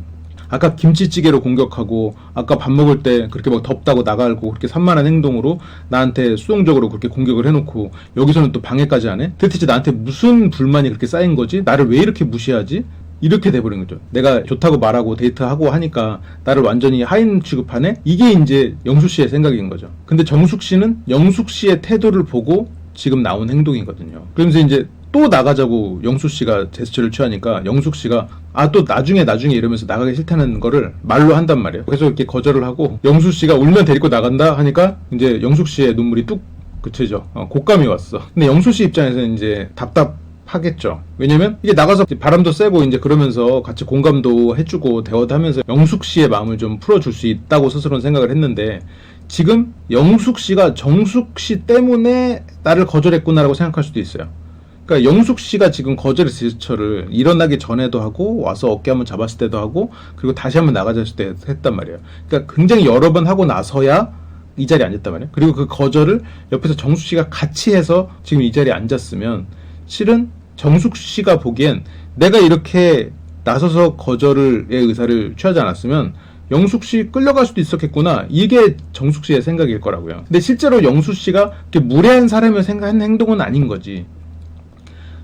아까 김치찌개로 공격하고 아까 밥 먹을 때 그렇게 막 덥다고 나가고 그렇게 산만한 행동으로 나한테 수동적으로 그렇게 공격을 해놓고 여기서는 또 방해까지 하네? 대체 나한테 무슨 불만이 그렇게 쌓인 거지? 나를 왜 이렇게 무시하지? 이렇게 돼버린 거죠. 내가 좋다고 말하고 데이트하고 하니까 나를 완전히 하인 취급하네? 이게 이제 영숙 씨의 생각인 거죠. 근데 정숙 씨는 영숙 씨의 태도를 보고 지금 나온 행동이거든요. 그러면서 이제 또 나가자고 영숙 씨가 제스처를 취하니까 영숙 씨가 또 나중에 이러면서 나가기 싫다는 거를 말로 한단 말이에요. 그래서 이렇게 거절을 하고 영숙 씨가 울면 데리고 나간다 하니까 이제 영숙 씨의 눈물이 뚝 그치죠. 곶감이 왔어. 근데 영숙 씨 입장에서는 이제 답답하겠죠. 왜냐면 이게 나가서 바람도 쐬고 이제 그러면서 같이 공감도 해주고 대화도 하면서 영숙 씨의 마음을 좀 풀어줄 수 있다고 스스로는 생각을 했는데, 지금 영숙 씨가 정숙 씨 때문에 나를 거절했구나라고 생각할 수도 있어요. 그러니까 영숙 씨가 지금 거절의 제스처를 일어나기 전에도 하고 와서 어깨 한번 잡았을 때도 하고 그리고 다시 한번 나가자 했을 때 했단 말이에요. 그러니까 굉장히 여러 번 하고 나서야 이 자리에 앉았단 말이에요. 그리고 그 거절을 옆에서 정숙 씨가 같이 해서 지금 이 자리에 앉았으면 실은 정숙 씨가 보기엔 내가 이렇게 나서서 거절의 의사를 취하지 않았으면 영숙 씨 끌려갈 수도 있었겠구나, 이게 정숙 씨의 생각일 거라고요. 근데 실제로 영숙 씨가 이렇게 무례한 사람을 생각한 행동은 아닌 거지.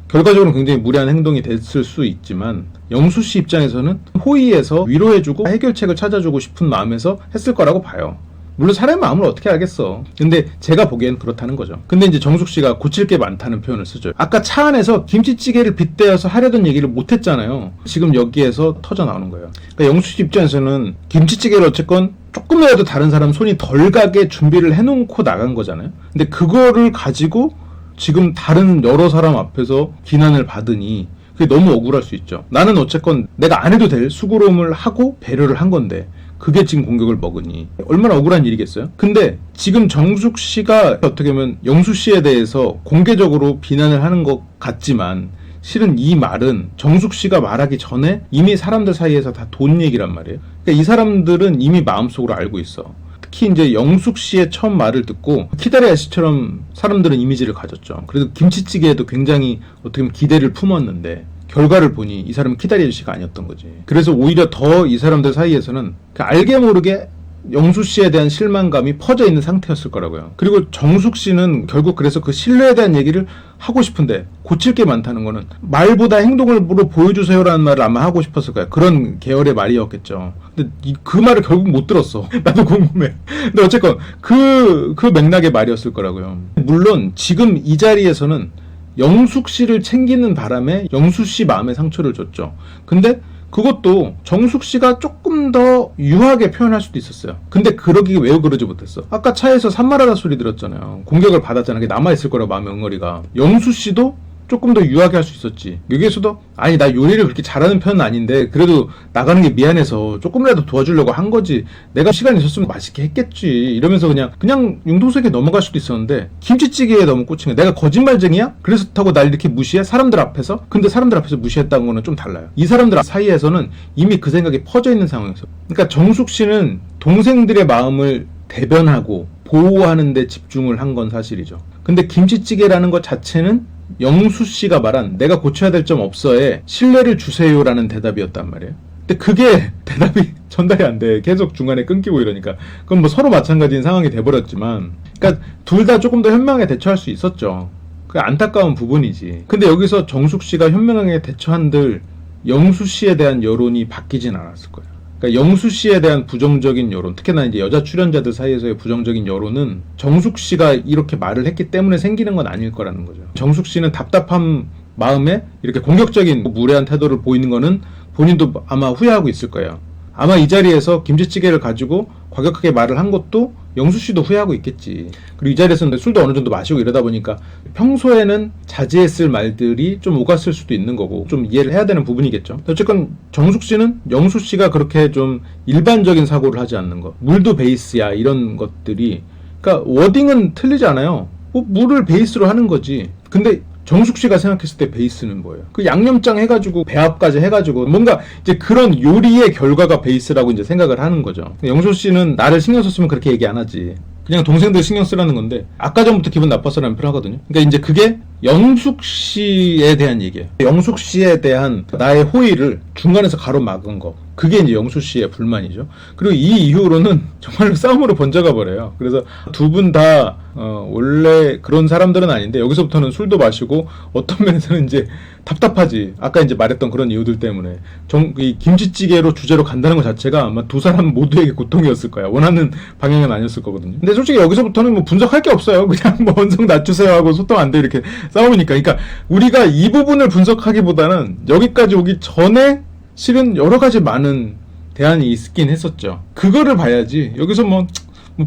결과적으로 굉장히 무례한 행동이 됐을 수 있지만 영수 씨 입장에서는 호의해서 위로해주고 해결책을 찾아주고 싶은 마음에서 했을 거라고 봐요. 물론 사람의 마음을 어떻게 알겠어. 근데 제가 보기엔 그렇다는 거죠. 근데 이제 정숙 씨가 고칠 게 많다는 표현을 쓰죠. 아까 차 안에서 김치찌개를 빗대어서 하려던 얘기를 못 했잖아요. 지금 여기에서 터져 나오는 거예요. 그러니까 영수 씨 입장에서는 김치찌개를 어쨌건 조금이라도 다른 사람 손이 덜 가게 준비를 해놓고 나간 거잖아요. 근데 그거를 가지고 지금 다른 여러 사람 앞에서 비난을 받으니 그게 너무 억울할 수 있죠. 나는 어쨌건 내가 안 해도 될 수고로움을 하고 배려를 한 건데 그게 지금 공격을 먹으니 얼마나 억울한 일이겠어요? 근데 지금 정숙 씨가 어떻게 보면 영수 씨에 대해서 공개적으로 비난을 하는 것 같지만 실은 이 말은 정숙 씨가 말하기 전에 이미 사람들 사이에서 다 돈 얘기란 말이에요. 그러니까 이 사람들은 이미 마음속으로 알고 있어. 특히 이제 영숙 씨의 처음 말을 듣고 키다리 아씨처럼 사람들은 이미지를 가졌죠. 그래도 김치찌개에도 굉장히 어떻게 보면 기대를 품었는데 결과를 보니 이 사람은 키다리 아저씨가 아니었던 거지. 그래서 오히려 더 이 사람들 사이에서는 알게 모르게 영수 씨에 대한 실망감이 퍼져 있는 상태였을 거라고요. 그리고 정숙 씨는 결국 그래서 그 신뢰에 대한 얘기를 하고 싶은데 고칠 게 많다는 거는 말보다 행동으로 보여주세요라는 말을 아마 하고 싶었을 거야. 그런 계열의 말이었겠죠. 근데 그 말을 결국 못 들었어. 나도 궁금해. 근데 어쨌건 그 맥락의 말이었을 거라고요. 물론 지금 이 자리에서는 영숙 씨를 챙기는 바람에 영수 씨 마음에 상처를 줬죠. 근데 그것도 정숙 씨가 조금 더 유하게 표현할 수도 있었어요. 근데 그러기 왜 그러지 못했어? 아까 차에서 산말하다 소리 들었잖아요. 공격을 받았잖아. 그게 남아있을 거라고 마음의 응어리가. 영수 씨도 조금 더 유하게 할 수 있었지. 여기에서도 아니 나 요리를 그렇게 잘하는 편은 아닌데 그래도 나가는 게 미안해서 조금이라도 도와주려고 한 거지. 내가 시간이 있었으면 맛있게 했겠지. 이러면서 그냥 융통성에 넘어갈 수도 있었는데 김치찌개에 너무 꽂힌 거야. 내가 거짓말쟁이야? 그래서 타고 날 이렇게 무시해? 사람들 앞에서? 근데 사람들 앞에서 무시했다는 거는 좀 달라요. 이 사람들 사이에서는 이미 그 생각이 퍼져 있는 상황이었어. 그러니까 정숙 씨는 동생들의 마음을 대변하고 보호하는 데 집중을 한 건 사실이죠. 근데 김치찌개라는 것 자체는 영수 씨가 말한 내가 고쳐야 될 점 없어에 신뢰를 주세요라는 대답이었단 말이에요. 근데 그게 대답이 전달이 안 돼. 계속 중간에 끊기고 이러니까. 그건 뭐 서로 마찬가지인 상황이 돼버렸지만 그러니까 둘 다 조금 더 현명하게 대처할 수 있었죠. 그게 안타까운 부분이지. 근데 여기서 정숙 씨가 현명하게 대처한들 영수 씨에 대한 여론이 바뀌진 않았을 거예요. 그러니까 영수 씨에 대한 부정적인 여론, 특히나 이제 여자 출연자들 사이에서의 부정적인 여론은 정숙 씨가 이렇게 말을 했기 때문에 생기는 건 아닐 거라는 거죠. 정숙 씨는 답답한 마음에 이렇게 공격적인 무례한 태도를 보이는 거는 본인도 아마 후회하고 있을 거예요. 아마 이 자리에서 김치찌개를 가지고 과격하게 말을 한 것도 영수 씨도 후회하고 있겠지. 그리고 이 자리에서는 술도 어느 정도 마시고 이러다 보니까 평소에는 자제했을 말들이 좀 오갔을 수도 있는 거고 좀 이해를 해야 되는 부분이겠죠. 어쨌건 정숙 씨는 영수 씨가 그렇게 좀 일반적인 사고를 하지 않는 것, 물도 베이스야 이런 것들이, 그러니까 워딩은 틀리지 않아요. 뭐 물을 베이스로 하는 거지. 근데 정숙 씨가 생각했을 때 베이스는 뭐예요? 그 양념장 해가지고 배합까지 해가지고 뭔가 이제 그런 요리의 결과가 베이스라고 이제 생각을 하는 거죠. 영수 씨는 나를 신경 썼으면 그렇게 얘기 안 하지. 그냥 동생들 신경 쓰라는 건데 아까 전부터 기분 나빴어라는 표현 하거든요. 그러니까 이제 그게 영숙 씨에 대한 얘기예요. 영숙 씨에 대한 나의 호의를 중간에서 가로막은 거. 그게 이제 영수 씨의 불만이죠. 그리고 이 이후로는 정말로 싸움으로 번져가 버려요. 그래서 두 분 다 원래 그런 사람들은 아닌데 여기서부터는 술도 마시고 어떤 면에서는 이제 답답하지. 아까 이제 말했던 그런 이유들 때문에 이 김치찌개로 주제로 간다는 것 자체가 아마 두 사람 모두에게 고통이었을 거야. 원하는 방향은 아니었을 거거든요. 근데 솔직히 여기서부터는 뭐 분석할 게 없어요. 그냥 뭐 원성 낮추세요 하고 소통 안 돼 이렇게 싸우니까. 그러니까 우리가 이 부분을 분석하기보다는 여기까지 오기 전에 실은 여러 가지 많은 대안이 있긴 했었죠. 그거를 봐야지. 여기서 뭐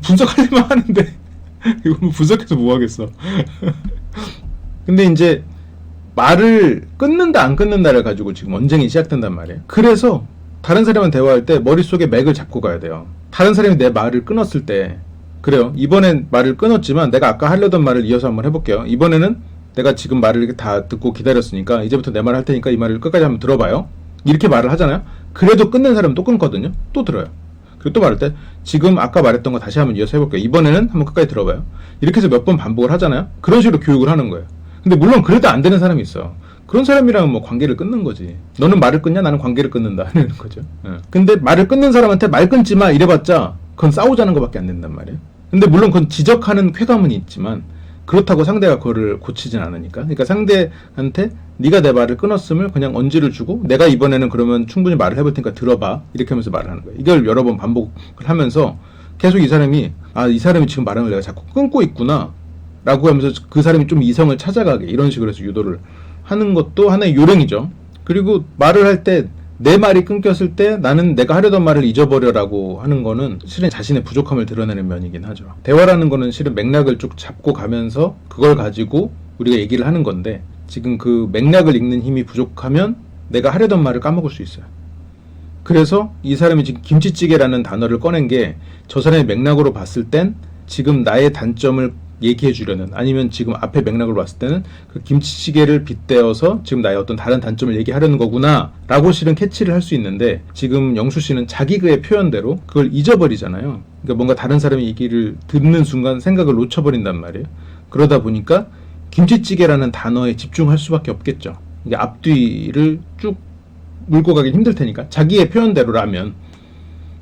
분석하려면 하는데 이거 뭐 분석해서 뭐 하겠어. 근데 이제 말을 끊는다 안 끊는다를 가지고 지금 언쟁이 시작된단 말이에요. 그래서 다른 사람과 대화할 때 머릿속에 맥을 잡고 가야 돼요. 다른 사람이 내 말을 끊었을 때 그래요. 이번엔 말을 끊었지만 내가 아까 하려던 말을 이어서 한번 해볼게요. 이번에는 내가 지금 말을 이렇게 다 듣고 기다렸으니까 이제부터 내 말 할 테니까 이 말을 끝까지 한번 들어봐요. 이렇게 말을 하잖아요. 그래도 끝낸 사람은 또 끊거든요. 또 들어요. 그리고 또 말할 때 지금 아까 말했던 거 다시 한번 이어서 해볼게요. 이번에는 한번 끝까지 들어봐요. 이렇게 해서 몇 번 반복을 하잖아요. 그런 식으로 교육을 하는 거예요. 근데 물론 그래도 안 되는 사람이 있어. 그런 사람이랑 뭐 관계를 끊는 거지. 너는 말을 끊냐? 나는 관계를 끊는다. 이러는 거죠. 근데 말을 끊는 사람한테 말 끊지 마 이래봤자 그건 싸우자는 것밖에 안 된단 말이에요. 근데 물론 그건 지적하는 쾌감은 있지만 그렇다고 상대가 그거를 고치진 않으니까. 그러니까 상대한테 네가 내 말을 끊었음을 그냥 언지를 주고 내가 이번에는 그러면 충분히 말을 해볼 테니까 들어봐. 이렇게 하면서 말을 하는 거예요. 이걸 여러 번 반복을 하면서 계속 이 사람이 이 사람이 지금 말하는 걸 내가 자꾸 끊고 있구나 라고 하면서 그 사람이 좀 이성을 찾아가게 이런 식으로 해서 유도를 하는 것도 하나의 요령이죠. 그리고 말을 할 때 내 말이 끊겼을 때 나는 내가 하려던 말을 잊어버려라고 하는 거는 실은 자신의 부족함을 드러내는 면이긴 하죠. 대화라는 거는 실은 맥락을 쭉 잡고 가면서 그걸 가지고 우리가 얘기를 하는 건데 지금 그 맥락을 읽는 힘이 부족하면 내가 하려던 말을 까먹을 수 있어요. 그래서 이 사람이 지금 김치찌개라는 단어를 꺼낸 게 저 사람의 맥락으로 봤을 땐 지금 나의 단점을 얘기해 주려는 아니면 지금 앞에 맥락을 봤을 때는 그 김치찌개를 빗대어서 지금 나의 어떤 다른 단점을 얘기하려는 거구나 라고 실은 캐치를 할 수 있는데 지금 영수 씨는 자기 그의 표현대로 그걸 잊어버리잖아요. 그러니까 뭔가 다른 사람의 얘기를 듣는 순간 생각을 놓쳐버린단 말이에요. 그러다 보니까 김치찌개라는 단어에 집중할 수밖에 없겠죠. 이게 앞뒤를 쭉 물고 가긴 힘들 테니까 자기의 표현대로라면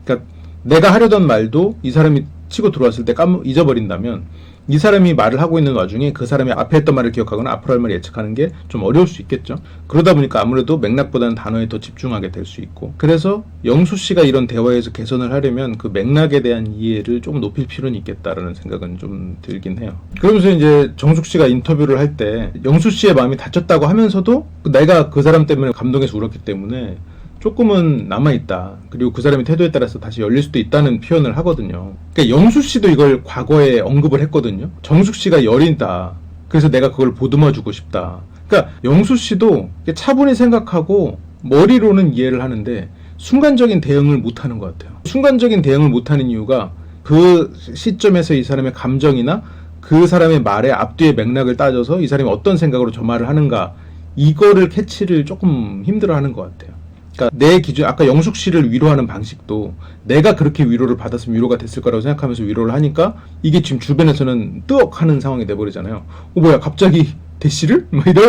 그러니까 내가 하려던 말도 이 사람이 치고 들어왔을 때 잊어버린다면 이 사람이 말을 하고 있는 와중에 그 사람이 앞에 했던 말을 기억하거나 앞으로 할 말을 예측하는 게 좀 어려울 수 있겠죠. 그러다 보니까 아무래도 맥락보다는 단어에 더 집중하게 될 수 있고 그래서 영수 씨가 이런 대화에서 개선을 하려면 그 맥락에 대한 이해를 좀 높일 필요는 있겠다라는 생각은 좀 들긴 해요. 그러면서 이제 정숙 씨가 인터뷰를 할 때 영수 씨의 마음이 다쳤다고 하면서도 내가 그 사람 때문에 감동해서 울었기 때문에 조금은 남아있다. 그리고 그 사람의 태도에 따라서 다시 열릴 수도 있다는 표현을 하거든요. 그러니까 영수 씨도 이걸 과거에 언급을 했거든요. 정숙 씨가 여린다. 그래서 내가 그걸 보듬어주고 싶다. 그러니까 영수 씨도 차분히 생각하고 머리로는 이해를 하는데 순간적인 대응을 못하는 것 같아요. 순간적인 대응을 못하는 이유가 그 시점에서 이 사람의 감정이나 그 사람의 말의 앞뒤의 맥락을 따져서 이 사람이 어떤 생각으로 저 말을 하는가 이거를 캐치를 조금 힘들어하는 것 같아요. 그러니까 내 기준 아까 영숙 씨를 위로하는 방식도 내가 그렇게 위로를 받았으면 위로가 됐을 거라고 생각하면서 위로를 하니까 이게 지금 주변에서는 뜨억하는 상황이 돼버리잖아요. 뭐야 갑자기 대씨를?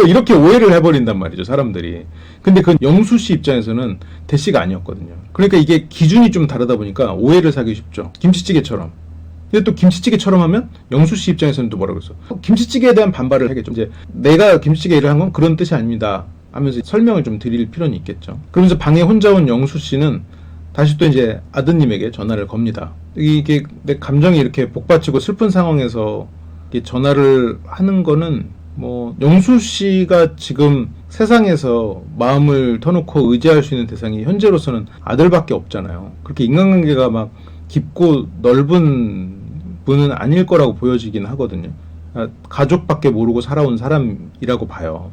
이렇게 오해를 해버린단 말이죠 사람들이. 근데 그 영수 씨 입장에서는 대씨가 아니었거든요. 그러니까 이게 기준이 좀 다르다 보니까 오해를 사기 쉽죠. 김치찌개처럼. 근데 또 김치찌개처럼 하면 영수 씨 입장에서는 또 뭐라고 그랬어? 김치찌개에 대한 반발을 하겠죠. 이제 내가 김치찌개 일을 한 건 그런 뜻이 아닙니다 하면서 설명을 좀 드릴 필요는 있겠죠. 그러면서 방에 혼자 온 영수 씨는 다시 또 이제 아드님에게 전화를 겁니다. 이게 내 감정이 이렇게 복받치고 슬픈 상황에서 전화를 하는 거는 뭐 영수 씨가 지금 세상에서 마음을 터놓고 의지할 수 있는 대상이 현재로서는 아들밖에 없잖아요. 그렇게 인간관계가 막 깊고 넓은 분은 아닐 거라고 보여지긴 하거든요. 가족밖에 모르고 살아온 사람이라고 봐요.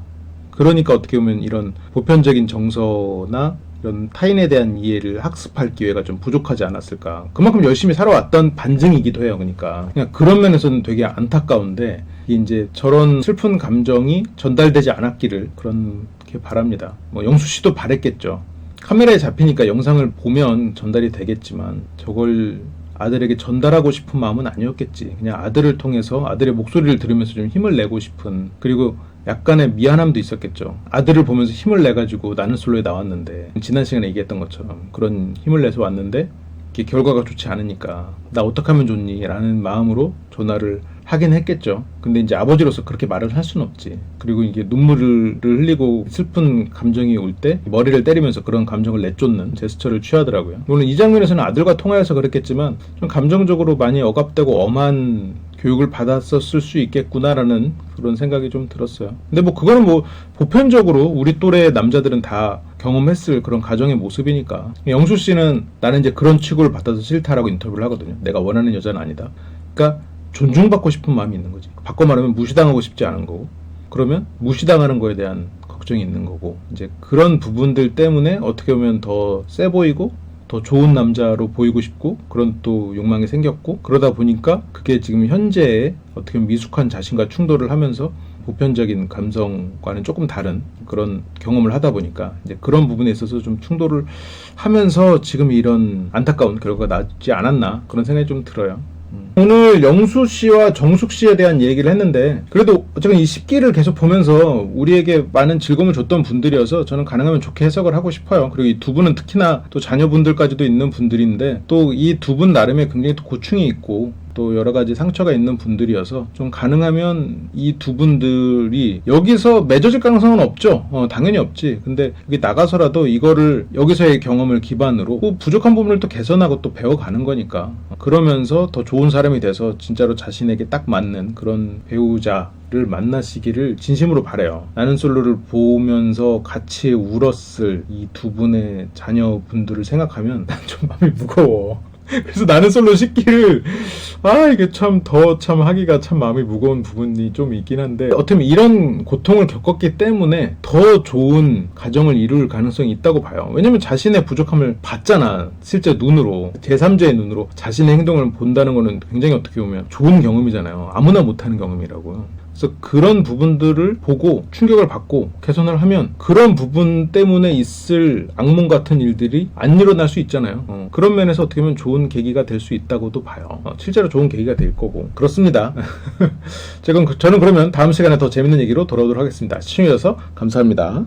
그러니까 어떻게 보면 이런 보편적인 정서나 이런 타인에 대한 이해를 학습할 기회가 좀 부족하지 않았을까. 그만큼 열심히 살아왔던 반증이기도 해요. 그러니까 그냥 그런 면에서는 되게 안타까운데 이제 저런 슬픈 감정이 전달되지 않았기를 그렇게 바랍니다. 뭐 영수 씨도 바랬겠죠. 카메라에 잡히니까 영상을 보면 전달이 되겠지만 저걸 아들에게 전달하고 싶은 마음은 아니었겠지. 그냥 아들을 통해서 아들의 목소리를 들으면서 좀 힘을 내고 싶은 그리고 약간의 미안함도 있었겠죠. 아들을 보면서 힘을 내가지고 나는 솔로에 나왔는데 지난 시간에 얘기했던 것처럼 그런 힘을 내서 왔는데 이게 결과가 좋지 않으니까 나 어떡하면 좋니? 라는 마음으로 전화를 하긴 했겠죠. 근데 이제 아버지로서 그렇게 말을 할 수는 없지. 그리고 이게 눈물을 흘리고 슬픈 감정이 올 때 머리를 때리면서 그런 감정을 내쫓는 제스처를 취하더라고요. 물론 이 장면에서는 아들과 통화해서 그랬겠지만 좀 감정적으로 많이 억압되고 엄한 교육을 받았었을 수 있겠구나라는 그런 생각이 좀 들었어요. 근데 뭐 그거는 뭐 보편적으로 우리 또래 남자들은 다 경험했을 그런 가정의 모습이니까. 영수 씨는 나는 이제 그런 취급을 받아서 싫다라고 인터뷰를 하거든요. 내가 원하는 여자는 아니다. 그러니까 존중받고 싶은 마음이 있는 거지. 바꿔 말하면 무시당하고 싶지 않은 거고. 그러면 무시당하는 거에 대한 걱정이 있는 거고. 이제 그런 부분들 때문에 어떻게 보면 더 세 보이고 더 좋은 남자로 보이고 싶고 그런 또 욕망이 생겼고 그러다 보니까 그게 지금 현재의 어떻게 보면 미숙한 자신과 충돌을 하면서 보편적인 감성과는 조금 다른 그런 경험을 하다 보니까 이제 그런 부분에 있어서 좀 충돌을 하면서 지금 이런 안타까운 결과가 나지 않았나 그런 생각이 좀 들어요. 오늘 영수 씨와 정숙 씨에 대한 얘기를 했는데 그래도 어쨌든 이 10기를 계속 보면서 우리에게 많은 즐거움을 줬던 분들이어서 저는 가능하면 좋게 해석을 하고 싶어요. 그리고 이 두 분은 특히나 또 자녀분들까지도 있는 분들인데 또 이 두 분 나름의 굉장히 또 고충이 있고 또 여러 가지 상처가 있는 분들이어서 좀 가능하면 이 두 분들이 여기서 맺어질 가능성은 없죠. 당연히 없지. 근데 여기 나가서라도 이거를 여기서의 경험을 기반으로 또 부족한 부분을 또 개선하고 또 배워가는 거니까 그러면서 더 좋은 사람이 돼서 진짜로 자신에게 딱 맞는 그런 배우자를 만나시기를 진심으로 바라요. 나는 솔로를 보면서 같이 울었을 이 두 분의 자녀분들을 생각하면 난 좀 마음이 무거워. 그래서 나는 솔로 시기를 이게 참 하기가 참 마음이 무거운 부분이 좀 있긴 한데 어떻게 보면 이런 고통을 겪었기 때문에 더 좋은 가정을 이룰 가능성이 있다고 봐요. 왜냐면 자신의 부족함을 봤잖아. 실제 눈으로 제3자의 눈으로 자신의 행동을 본다는 거는 굉장히 어떻게 보면 좋은 경험이잖아요. 아무나 못하는 경험이라고요. 그래서 그런 부분들을 보고 충격을 받고 개선을 하면 그런 부분 때문에 있을 악몽 같은 일들이 안 일어날 수 있잖아요. 그런 면에서 어떻게 보면 좋은 계기가 될 수 있다고도 봐요. 실제로 좋은 계기가 될 거고 그렇습니다. 저는 그러면 다음 시간에 더 재밌는 얘기로 돌아오도록 하겠습니다. 시청해주셔서 감사합니다.